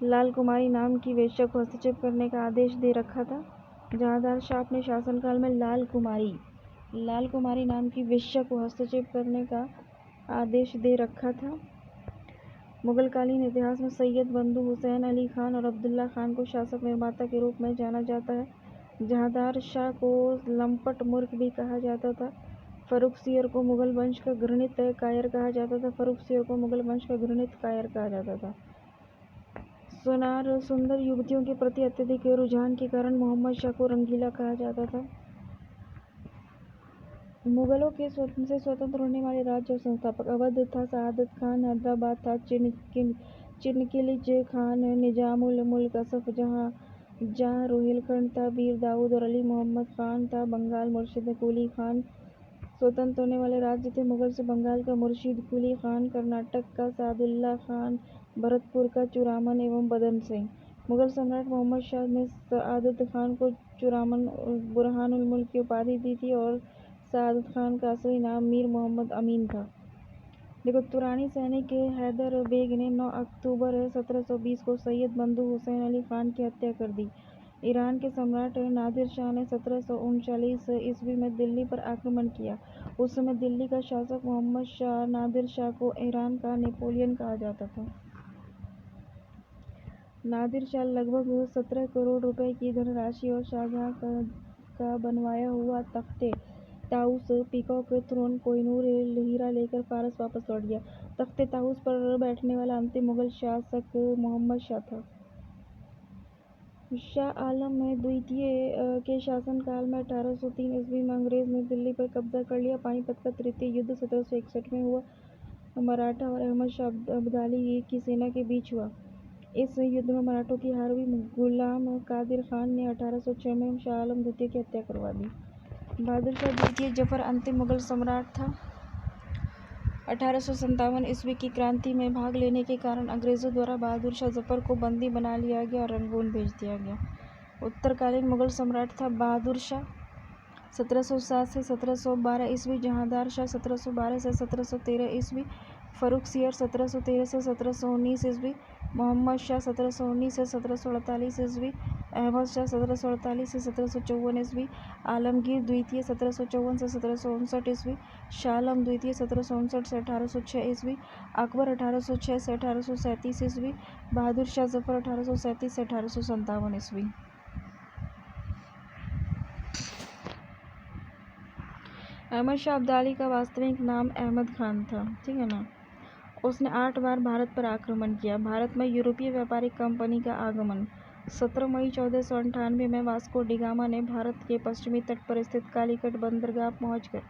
लाल कुमारी नाम की वेश्या को हस्तक्षेप करने का आदेश दे रखा था। जहांदार शाह अपने शासनकाल में लाल कुमारी नाम की वेश्या को हस्तक्षेप करने का आदेश दे रखा था। मुगलकालीन इतिहास में सैयद बंदू हुसैन अली खान और अब्दुल्ला खान को शासक निर्माता के रूप में जाना जाता है। जहांदार शाह को लंपट मूर्ख भी कहा जाता था। फर्रुखसियर को मुगल वंश का घृणित कायर कहा जाता था। फर्रुखसियर को मुगल वंश का घृणित कायर कहा जाता था। सुंदर युवतियों के प्रति अत्यधिक रुझान के कारण मोहम्मद शाह को रंगीला कहा जाता था। मुगलों के से स्वतंत्र होने वाले राज्य और संस्थापक अवध था सआदत खान, हैदराबाद था चिनकिलिज खान, निजामुल मुल्क असफ जहाँ रोहिलखंड था मीर दाऊद और अली मोहम्मद खान था, बंगाल मुर्शिद कुली खान। स्वतंत्र होने वाले राज्य थे मुगल से बंगाल का मुर्शिद कुली खान, कर्नाटक का सादुल्ला खान, भरतपुर का चूड़ामन एवं बदन सिंह। मुगल सम्राट मोहम्मद शाह ने सआदत खान को चूड़ामन बुरहानुल मुल्क की उपाधि दी थी और सआदत खान का असली नाम मीर मोहम्मद अमीन था। देखो, तुरानी सैनिक हैदर बेग ने 9 अक्टूबर 1720 को सैयद बंदू हुसैन अली खान की हत्या कर दी। ईरान के सम्राट नादिर शाह ने 1739 ईस्वी में दिल्ली पर आक्रमण किया। उस समय दिल्ली का शासक मोहम्मद शाह नादिर शाह को ईरान का नेपोलियन कहा जाता था। नादिर शाह लगभग 17 करोड़ रुपए की धनराशि और शाहजहां का बनवाया हुआ तख्ते ताउस, पीकॉक थ्रोन, कोहिनूर हीरा लेकर फारस वापस लौट गया। तख्ते ताउस पर बैठने वाला अंतिम मुगल शासक मोहम्मद शाह था। शाह आलम द्वितीय के शासनकाल में 1803 ईस्वी में अंग्रेज ने दिल्ली पर कब्जा कर लिया। पानीपत का तृतीय युद्ध 1761 में हुआ। मराठा और अहमद शाह अब्दाली की सेना के बीच हुआ। इस युद्ध में मराठों की हार हुई। गुलाम कादिर खान ने 1806 में शाह आलम द्वितीय की हत्या करवा दी। बहादुर शाह द्वितीय जफर अंतिम मुगल सम्राट था। 1857 ईस्वी की क्रांति में भाग लेने के कारण अंग्रेजों द्वारा बहादुर शाह जफर को बंदी बना लिया गया और रंगून भेज दिया गया। उत्तरकालीन मुगल सम्राट था बहादुर शाह 1707 से 1712 ईस्वी, जहांदार शाह 1712 से 1713 ईस्वी, फर्रुखसियर 1713 से 1719 ईस्वी, मोहम्मद शाह 1719 से 1748 ईस्वी, अहमद शाह 1748 से 1754 ईस्वी, आलमगीर द्वितीय 1754 से 1759 ईस्वी, शाह आलम द्वितीय 1759 से 1806 ईस्वी, अकबर 1806 से 1837 ईस्वी, बहादुर शाह जफर 1837 से 1857 ईस्वी। अहमद शाह अब्दाली का वास्तविक नाम अहमद खान था, ठीक है ना। उसने 8 बार भारत पर आक्रमण किया। भारत में यूरोपीय व्यापारिक कंपनी का आगमन 17 मई 1498 में वास्को डी गामा ने भारत के पश्चिमी तट पर स्थित कालीकट बंदरगाह पहुंचकर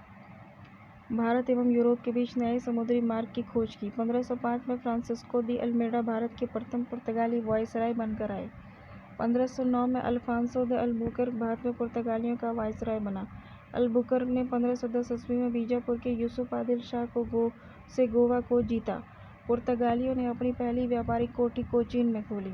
भारत एवं यूरोप के बीच नए समुद्री मार्ग की खोज की। 1505 में फ्रांसिस्को दी अल्मेडा भारत के प्रथम पुर्तगाली वायसराय बनकर आए। 1509 में अल्फांसो दे अल्बुकर्क भारत में पुर्तगालियों का वायसराय बना। अल्बुकर्क ने 1510 ईस्वी में बीजापुर के यूसुफ आदिल शाह से गोवा को जीता। पुर्तगालियों ने अपनी पहली व्यापारिक कोठी कोचीन में खोली।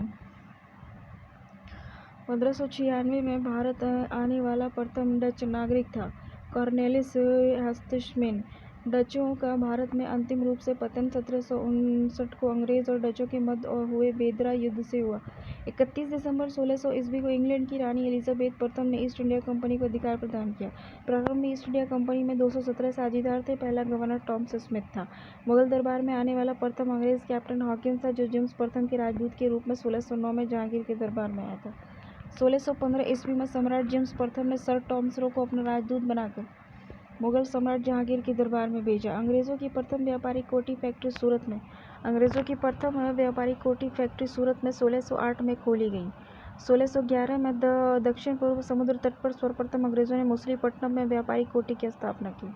1596 में भारत आने वाला प्रथम डच नागरिक था कॉर्नेलिस हस्तस्मैन। डचों का भारत में अंतिम रूप से पतन 1759 को अंग्रेज और डचों के मध्य हुए बेदरा युद्ध से हुआ। 31 दिसंबर 1600 ईस्वी को इंग्लैंड की रानी एलिजाबेथ प्रथम ने ईस्ट इंडिया कंपनी को अधिकार प्रदान किया। प्रारंभ में ईस्ट इंडिया कंपनी में 217 साझेदार थे। पहला गवर्नर टॉमस स्मिथ था। मुगल दरबार में आने वाला प्रथम अंग्रेज कैप्टन हॉकिंस था, जो जेम्स प्रथम के राजदूत के रूप में 1609 में जहांगीर के दरबार में आया था। 1615 ईस्वी में सम्राट जेम्स प्रथम ने सर टॉमस रो को अपना राजदूत बनाकर मुगल सम्राट जहांगीर के दरबार में भेजा। अंग्रेजों की प्रथम व्यापारिक कोठी फैक्ट्री सूरत में 1608 में खोली गई। 1611 में दक्षिण पूर्व समुद्र तट पर सर्वप्रथम अंग्रेजों ने मछलीपट्टनम में व्यापारिक कोठी की स्थापना की।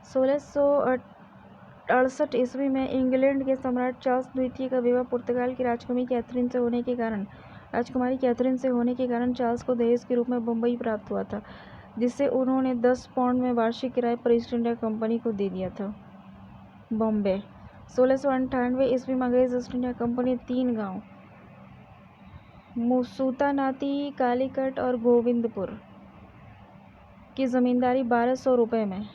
1668 ईस्वी में इंग्लैंड के सम्राट चार्ल्स द्वितीय का विवाह पुर्तगाल की राजकुमारी कैथरीन से होने के कारण चार्ल्स को दहेज के रूप में बम्बई प्राप्त हुआ था, जिसे उन्होंने 10 पाउंड में वार्षिक किराए पर ईस्ट इंडिया कंपनी को दे दिया था। बॉम्बे 1698 ईस्वी में अंग्रेज ईस्ट इंडिया कंपनी 3 गांव सूतानाती, कालीकट और गोविंदपुर की जमींदारी 1200 रुपये में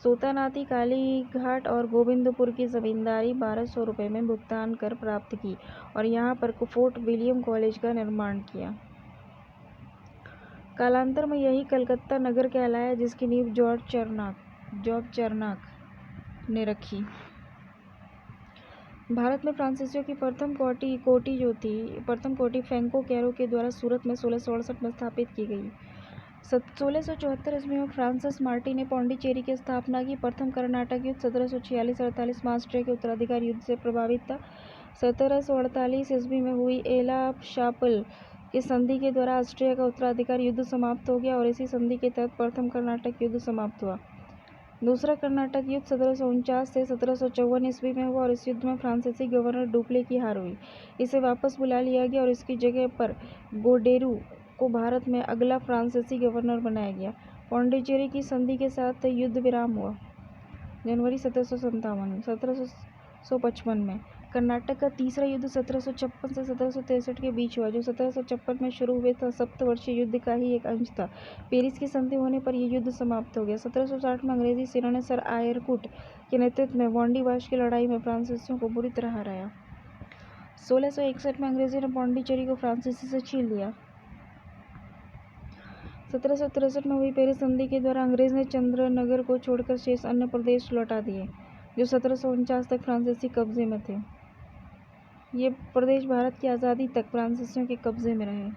सूतानाती, कालीघाट और गोविंदपुर की जमींदारी 1200 रुपये में भुगतान कर प्राप्त की और यहाँ पर फोर्ट विलियम कॉलेज का निर्माण किया। कालांतर में यही कलकत्ता नगर कहलाया, जिसकी नींव जॉर्ज चरनाथ जॉब चार्नक ने रखी। भारत में फ्रांसीसियों की प्रथम कोटि फ्रैंको कैरो के द्वारा सूरत में 1668 में स्थापित की गई। 1674 ईस्वी में फ्रांसिस मार्टी ने पौंडीचेरी की स्थापना की। प्रथम कर्नाटक युद्ध 1746-48 में ऑस्ट्रिया के उत्तराधिकार युद्ध से प्रभावित था। 1748 ईस्वी में हुई एला-शापल की संधि के द्वारा ऑस्ट्रिया का उत्तराधिकार युद्ध समाप्त हो गया और इसी संधि के तहत प्रथम कर्नाटक युद्ध समाप्त हुआ। दूसरा कर्नाटक युद्ध 1749 से 1754 ईस्वी में हुआ और इस युद्ध में फ्रांसीसी गवर्नर डुप्ले की हार हुई। इसे वापस बुला लिया गया और इसकी जगह पर गोडेरू को भारत में अगला फ्रांसीसी गवर्नर बनाया गया। पौंडीचेरी की संधि के साथ युद्ध विराम हुआ। जनवरी 1755 में कर्नाटक का तीसरा युद्ध 1756 से 1763 के बीच हुआ, जो 1756 में शुरू हुए सप्तवर्षीय युद्ध का ही एक अंश था। पेरिस की संधि होने पर यह युद्ध समाप्त हो गया। 1760 में अंग्रेजी सेना ने सर आयरकुट के नेतृत्व में वांडीवाश की लड़ाई में फ्रांसीसियों को बुरी तरह हराया। 1661 में अंग्रेजी ने पौंडीचेरी को फ्रांसीसी से छीन लिया। 1763 में हुई पेरिस संधि के द्वारा अंग्रेज ने चंद्रनगर को छोड़कर शेष अन्य प्रदेश लौटा दिए, जो 1749 तक फ्रांसीसी कब्जे में थे। ये प्रदेश भारत की आज़ादी तक फ्रांसीसियों के कब्जे में रहे।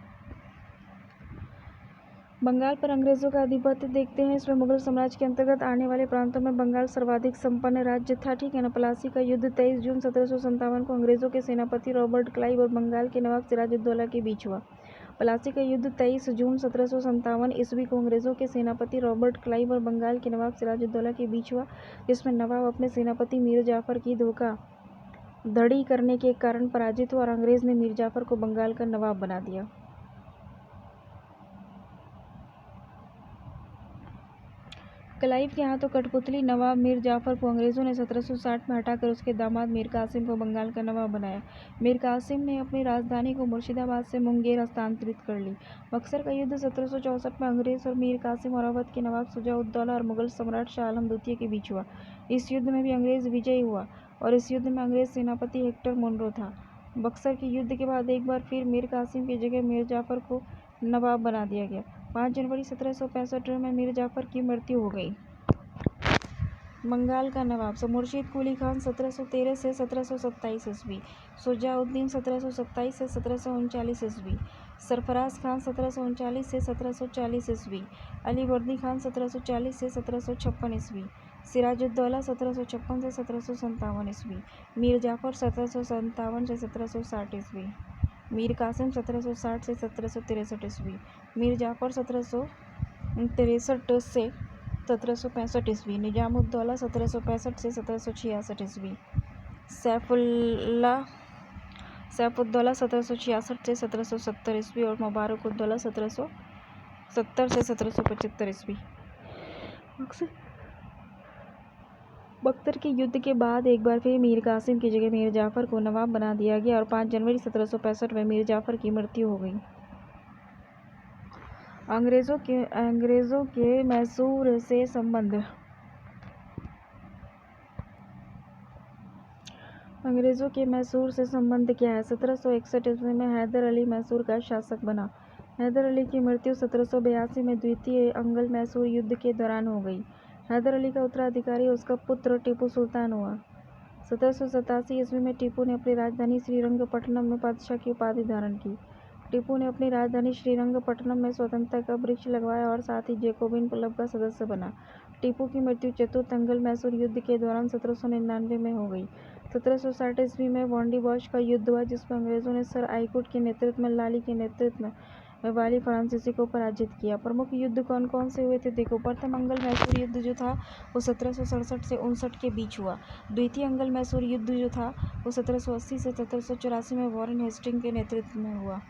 बंगाल पर अंग्रेजों का आधिपत्य देखते हैं। इसमें मुगल साम्राज्य के अंतर्गत आने वाले प्रांतों में बंगाल सर्वाधिक संपन्न राज्य था। ठीक है ना। प्लासी का युद्ध 23 जून 1757 को अंग्रेजों के सेनापति रॉबर्ट क्लाइव और बंगाल के नवाब सिराजुद्दौला के बीच हुआ। प्लासी का युद्ध 23 जून 1757 ईस्वी को अंग्रेजों के सेनापति रॉबर्ट क्लाइव और बंगाल के नवाब सिराजुद्दौला के बीच हुआ, जिसमें नवाब अपने सेनापति मीर जाफर की धोखाधड़ी करने के कारण पराजित हुआ और अंग्रेज ने मीर जाफर को बंगाल का नवाब बना दिया। क्लाइव के हाथों कठपुतली नवाब मीर जाफर को अंग्रेजों ने 1760 में हटाकर उसके दामाद मीर कासिम को बंगाल का नवाब बनाया। मीर कासिम ने अपनी राजधानी को मुर्शिदाबाद से मुंगेर हस्तांतरित कर ली। बक्सर का युद्ध 1764 में अंग्रेज और मीर कासिम और अवध के नवाब शुजाउद्दौला और मुगल सम्राट शाह आलम द्वितीय के बीच हुआ। इस युद्ध में भी अंग्रेज विजयी हुआ और इस युद्ध में अंग्रेज सेनापति हेक्टर मुनरो था। बक्सर के युद्ध के बाद एक बार फिर मीर कासिम की जगह मीर जाफर को नवाब बना दिया गया। 5 जनवरी 1765 में मीर जाफर की मृत्यु हो गई। बंगाल का नवाब मुर्शीद कुली खान 1713 से 1727 ईस्वी, शुजाउद्दीन 1727 से 1739 ईस्वी, सरफराज खान 1739 से 1740 ईस्वी, अलीवर्दी खान 1740 से 1756 ईस्वी, सिराजुद्दौला 1756 से 1757 ईस्वी, मीर जाफर 1757 से 1760 ईस्वी, मीर कासिम 1760 से 1763 ईस्वी, मीर जाफर 1763 से 1765 ईस्वी, निजामुद्दौला 1765 से 1766 ईस्वी, सैफुद्दौला 1766 से 1770 ईस्वी और मुबारकुद्दौला 1770 से 1775 ईस्वी। बख्तर के युद्ध के बाद एक बार फिर मीर कासिम की जगह मीर जाफर को नवाब बना दिया गया और 5 जनवरी 1765 में मीर जाफर की मृत्यु हो गई। अंग्रेज़ों के मैसूर से संबंध। अंग्रेज़ों के मैसूर से संबंध क्या है? 1761 ईस्वी में हैदर अली मैसूर का शासक बना। हैदर अली की मृत्यु 1782 में द्वितीय अंगल मैसूर युद्ध के दौरान हो गई। हैदर अली का उत्तराधिकारी उसका पुत्र टीपू सुल्तान हुआ। 1787 ईस्वी में टीपू ने अपनी राजधानी श्रीरंगपट्टनम में बादशाह की उपाधि धारण की। टीपू ने अपनी राजधानी श्रीरंगपट्टनम में स्वतंत्रता का वृक्ष लगवाया और साथ ही जैकोबिन क्लब का सदस्य बना। टीपू की मृत्यु चतुर्थ अंगल मैसूर युद्ध के दौरान 1799 में हो गई। 1760 ईस्वी में वांडीवाश का युद्ध हुआ, जिसमें अंग्रेजों ने सर आइकुट के नेतृत्व में लाली के नेतृत्व में वाली फ्रांसीसी को पराजित किया। प्रमुख युद्ध कौन कौन से हुए थे? देखो, प्रथम अंगल मैसूर युद्ध जो था वो 1767 से 59 के बीच हुआ। द्वितीय अंगल मैसूर युद्ध जो था वो 1780 से 1784 में वॉरेन हेस्टिंग के नेतृत्व में हुआ।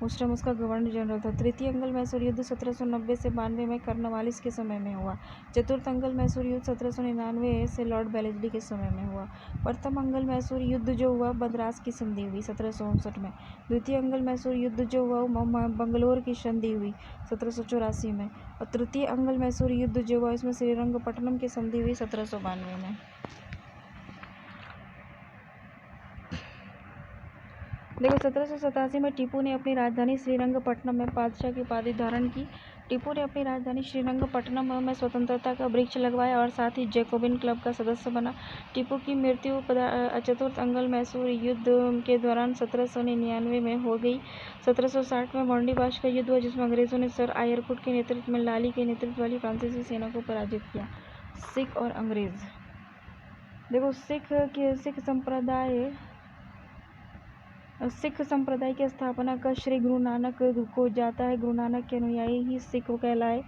उस टाइम उसका गवर्नर जनरल था। तृतीय अंगल मैसूर युद्ध 1790 से 92 में कर्नवालिस के समय में हुआ। चतुर्थ अंगल मैसूर युद्ध 1799 से लॉर्ड वेलेस्ली के समय में हुआ। प्रथम अंगल मैसूर युद्ध जो हुआ मद्रास की संधि हुई 1759 में। द्वितीय अंगल मैसूर युद्ध जो हुआ बंगलोर की संधि हुई 1784 में। और तृतीय अंगल मैसूर युद्ध जो हुआ इसमें श्रीरंगपट्टनम की संधि हुई 1792 में। देखो, 1787 में टीपू ने अपनी राजधानी श्रीरंगपट्टनम में बादशाह की उपाधि धारण की। टीपू ने अपनी राजधानी श्रीरंगपट्टनम में स्वतंत्रता का वृक्ष लगवाया और साथ ही जैकोबिन क्लब का सदस्य बना। टीपू की मृत्यु चतुर्थ अंग्ल मैसूर युद्ध के दौरान 1799 में हो गई। 1760 में मोरनी-बाश का युद्ध हुआ, जिसमें अंग्रेजों ने सर आयरकुट के नेतृत्व में लाली के नेतृत्व वाली फ्रांसीसी सेना को पराजित किया। सिख और अंग्रेज। देखो, सिख संप्रदाय की स्थापना का श्रेय गुरु नानक को जाता है। गुरु नानक के अनुयायी ही सिख कहलाए।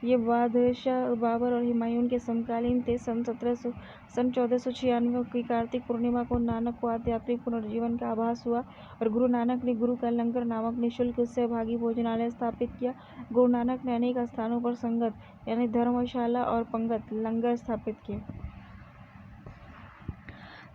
ये बादशाह बाबर और हुमायूं के समकालीन थे। सन 1496 की कार्तिक पूर्णिमा को नानक को आध्यात्मिक पुनर्जीवन का आभास हुआ और गुरु नानक ने गुरु का लंगर नामक निःशुल्क सहभागी भोजनालय स्थापित किया। गुरु नानक ने अनेक स्थानों पर संगत यानी धर्मशाला और पंगत लंगर स्थापित किए।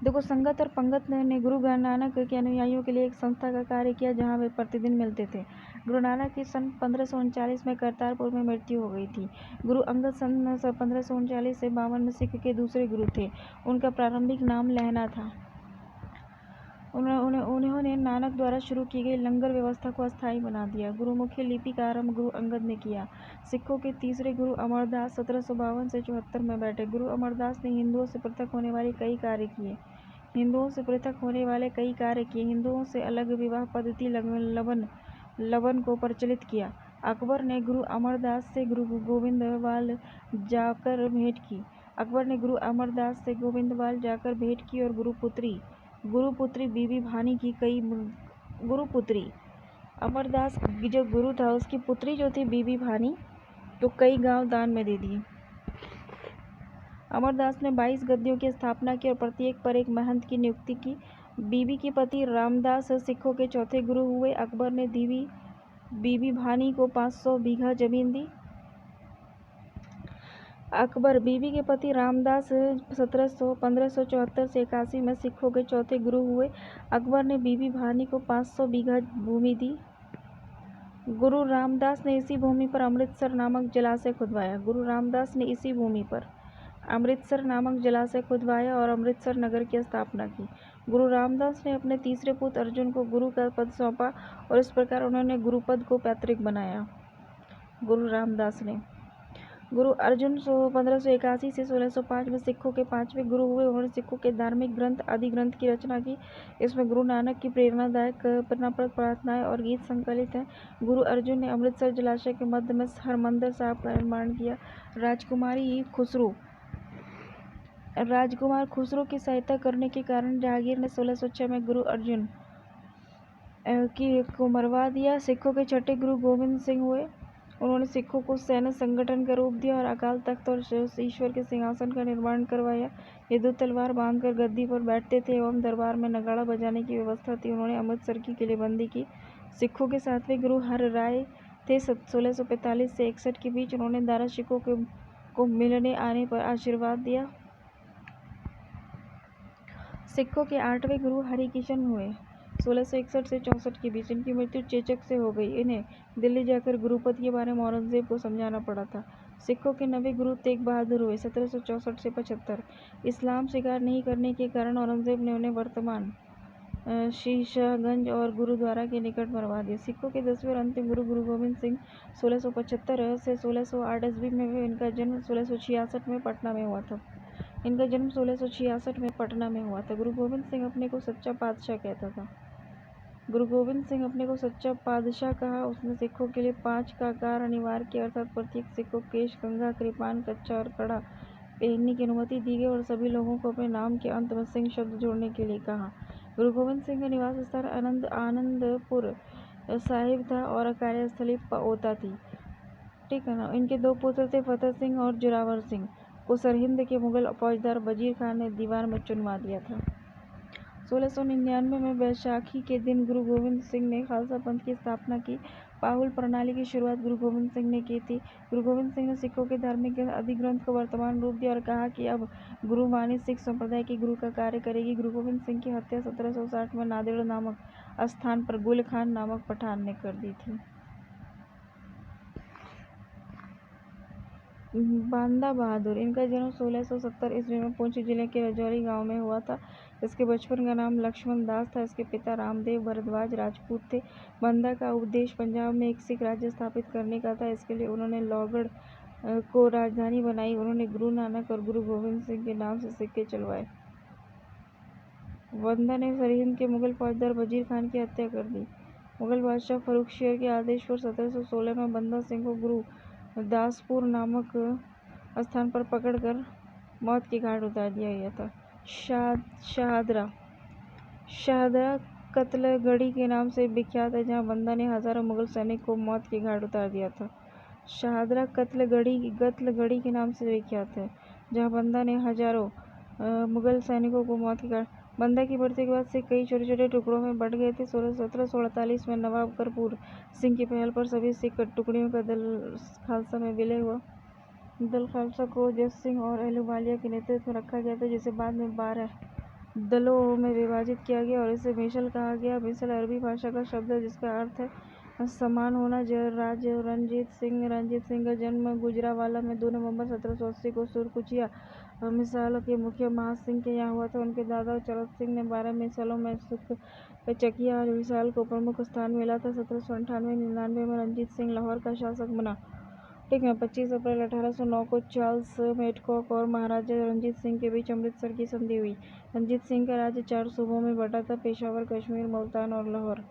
देखो, संगत और पंगत ने गुरु नानक के अनुयायियों के लिए एक संस्था का कार्य किया, जहां वे प्रतिदिन मिलते थे। गुरु नानक की सन 1539 में करतारपुर में मृत्यु हो गई थी। गुरु अंगद सन 1539 से 52 में सिख के दूसरे गुरु थे। उनका प्रारंभिक नाम लहना था। उन्होंने नानक द्वारा शुरू की गई लंगर व्यवस्था को अस्थायी बना दिया। गुरुमुखी लिपि का आरंभ गुरु अंगद ने किया। सिखों के तीसरे गुरु अमरदास 1752 से 74 में बैठे। गुरु अमरदास ने हिंदुओं से पृथक होने वाले कई कार्य किए। हिंदुओं से अलग विवाह पद्धति लबन को प्रचलित किया। अकबर ने गुरु अमरदास से गुरु गोविंदवाल जाकर भेंट की और गुरुपुत्री बीबी भानी की गुरुपुत्री अमरदास जो गुरु था, उसकी पुत्री जो थी बीबी भानी, तो कई गांव दान में दे दिए। अमरदास ने 22 गद्दियों की स्थापना की और प्रत्येक पर एक महंत की नियुक्ति की। बीबी के पति रामदास सिखों के चौथे गुरु हुए। अकबर ने बीबी भानी को 500 बीघा जमीन दी। बीबी के पति रामदास 1574 से 81 में सिखों के चौथे गुरु हुए। अकबर ने बीबी भानी को 500 बीघा भूमि दी। गुरु रामदास ने इसी भूमि पर अमृतसर नामक जलाशय खुदवाया और अमृतसर नगर की स्थापना की। गुरु रामदास ने अपने तीसरे पुत्र अर्जुन को गुरु का पद सौंपा और इस प्रकार उन्होंने गुरुपद को पैतृक बनाया। गुरु अर्जुन 1581 से 1605 में सिखों के 5वें गुरु हुए। उन्होंने सिखों के धार्मिक ग्रंथ आदि ग्रंथ की रचना की। इसमें गुरु नानक की प्रेरणाप्रद प्रार्थनाएं और गीत संकलित हैं। गुरु अर्जुन ने अमृतसर जलाशय के मध्य में हरमंदिर साहिब का निर्माण किया। राजकुमार खुसरो की सहायता करने के कारण जहांगीर ने 1606 में गुरु अर्जुन को मरवा दिया। सिखों के छठे गुरु गोविंद सिंह हुए। उन्होंने सिखों को सैन्य संगठन का रूप दिया और अकाल तख्त और ईश्वर के सिंहासन का निर्माण करवाया। ये 2 तलवार बांधकर गद्दी पर बैठते थे एवं दरबार में नगाड़ा बजाने की व्यवस्था थी। उन्होंने अमृतसर की किलेबंदी की। सिखों के 7वें गुरु हर राय थे। 1645 से 61 के बीच उन्होंने दारा सिखों को मिलने आने पर आशीर्वाद दिया। सिखों के 8वें गुरु हरिकिशन हुए 1661 से 64 के बीच। इनकी मृत्यु चेचक से हो गई। इन्हें दिल्ली जाकर गुरुपद के बारे में औरंगजेब को समझाना पड़ा था। सिखों के 9वें गुरु तेग बहादुर हुए 1764 से 75। इस्लाम स्वीकार नहीं करने के कारण औरंगजेब ने उन्हें वर्तमान शीशागंज और गुरुद्वारा के निकट मरवा दिया। सिखों के 10वें और अंतिम गुरु गोविंद सिंह 1675 से 1608 ईस्वी में हुए। इनका जन्म 1666 में पटना में हुआ था। गुरु गोविंद सिंह अपने को सच्चा पातशाह कहता था। कहा। उसने सिखों के लिए 5 का आकार अनिवार्य किया, अर्थात प्रत्येक सिख को केश, कंघा, कृपान, कच्छा और कड़ा पहनने की अनुमति दी गई और सभी लोगों को अपने नाम के अंत में सिंह शब्द जोड़ने के लिए कहा। गुरु गोविंद सिंह का निवास स्थान आनंदपुर साहिब था और कार्यस्थली ओता थी। ठीक है ना। इनके 2 पुत्र थे, फतेह सिंह और जोरावर सिंह, को सरहिंद के मुगल फौजदार वजीर खान ने दीवार में चुनवा दिया था। 1699 में बैसाखी के दिन गुरु गोविंद सिंह ने खालसा पंथ की स्थापना की। पाहुल प्रणाली की शुरुआत गुरु गोविंद सिंह ने की थी। गुरु गोविंद सिंह ने सिखों के धार्मिक अधिग्रंथ को वर्तमान रूप दिया और कहा कि अब गुरुवाणी सिख संप्रदाय के गुरु का कार्य करेगी। गुरु गोविंद सिंह की हत्या 1760 में नांदेड़ नामक स्थान पर गुल खान नामक पठान ने कर दी थी। बांदा बहादुर। इनका जन्म 1670 ईस्वी में पुंछ जिले के रजौरी गांव में हुआ था। इसके बचपन का नाम लक्ष्मण दास था। इसके पिता रामदेव भरद्वाज राजपूत थे। बंदा का उद्देश्य पंजाब में एक सिख राज्य स्थापित करने का था। इसके लिए उन्होंने लोहगढ़ को राजधानी बनाई। उन्होंने गुरु नानक और गुरु गोविंद सिंह के नाम से सिक्के चलवाए। बंदा ने सरहिंद के मुगल फौजदार वजीर खान की हत्या कर दी। मुगल बादशाह फर्रुखशेर के आदेश पर 1716 में बंदा सिंह को गुरु दासपुर नामक स्थान पर पकड़कर मौत के घाट उतार दिया गया था। शाहदरा कत्लगढ़ी के नाम से विख्यात है, जहां बंदा ने हजारों मुगल सैनिक को मौत के घाट उतार दिया था। शाहदरा कत्लगढ़ी के नाम से विख्यात है, जहां बंदा ने हजारों मुगल सैनिकों को मौत के घाट। बंदा की मृत्यु के बाद सिख कई छोटे छोटे टुकड़ों में बंट गए थे। 1748 में नवाब कपूर सिंह की पहल पर सभी सिख टुकड़ियों का दल खालसा में विलय हुआ। दल खालसा को जस सिंह और अहलूवालिया के नेतृत्व में रखा गया था, जिसे बाद में 12 दलों में विभाजित किया गया और इसे मिसल कहा गया। मिसल अरबी भाषा का शब्द है जिसका अर्थ है समान होना। रणजीत सिंह का जन्म गुजरावाला में 2 नवंबर 1780 को सुरकुचिया मिसाल के मुखिया महासिंह के यहाँ हुआ था। उनके दादा चरत सिंह ने 12 मिसालों में चकिया और मिसाल को प्रमुख स्थान मिला था। 1798-99 में रणजीत सिंह लाहौर का शासक बना। ठीक है। 25 अप्रैल 1809 को चार्ल्स मेडकॉक और महाराजा रणजीत सिंह के बीच अमृतसर की संधि हुई। रणजीत सिंह का राज्य 4 सूबों में बटा था: पेशावर, कश्मीर, मुल्तान और लाहौर।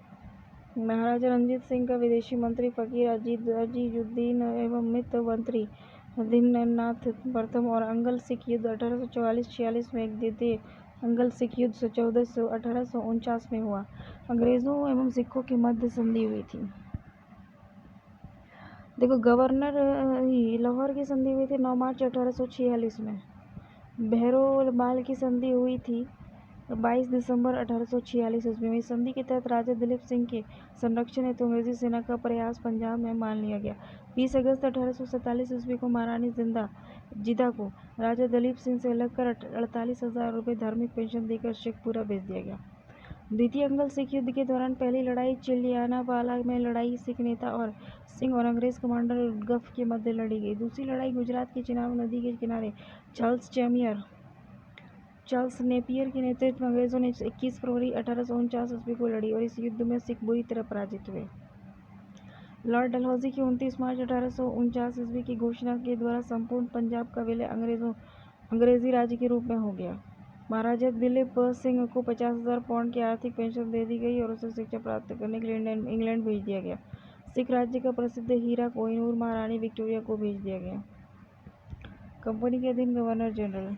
महाराजा रणजीत सिंह का विदेशी मंत्री फकीर अजीजुद्दीन एवं मित्र मंत्री दीननाथ प्रथम और अंगल सिख युद्ध 1844-46 में एक द्वितीय अंगल सिख युद्ध 1849 में हुआ। अंग्रेजों एवं सिखों के मध्य संधि हुई थी। देखो, गवर्नर लाहौर की संधि हुई थी 9 मार्च 1846 में। भैरोबाल की संधि हुई थी 22 दिसंबर 1846 ईस्वी में। इस संधि के तहत राजा दिलीप सिंह के संरक्षण हेतु अंग्रेजी सेना का प्रयास पंजाब में मान लिया गया। 20 अगस्त 1847 ईस्वी को महारानी जिंदा को राजा दिलीप सिंह से अलग कर 48,000 रुपये धार्मिक पेंशन देकर शेखपुरा भेज दिया गया। द्वितीय अंगल सिख युद्ध के दौरान पहली लड़ाई चिलियानावाला में लड़ाई सिख नेता और सिंह और अंग्रेज कमांडर गफ के मध्य लड़ी गई। दूसरी लड़ाई गुजरात की चिनाब नदी के किनारे चार्ल्स नेपियर के नेतृत्व में अंग्रेजों ने 21 फरवरी 1849 ईस्वी को लड़ी और इस युद्ध में सिख बुरी तरह पराजित हुए। लॉर्ड डलहौजी की 29 मार्च 1849 ईस्वी की घोषणा के द्वारा संपूर्ण पंजाब का विलय अंग्रेजी राज्य के रूप में हो गया। महाराजा दिलीप सिंह को 50,000 पाउंड की आर्थिक पेंशन दे दी गई और उसे शिक्षा प्राप्त करने के लिए इंग्लैंड भेज दिया गया। सिख राज्य का प्रसिद्ध हीरा कोहिनूर महारानी विक्टोरिया को भेज दिया गया। कंपनी के अधीन गवर्नर जनरल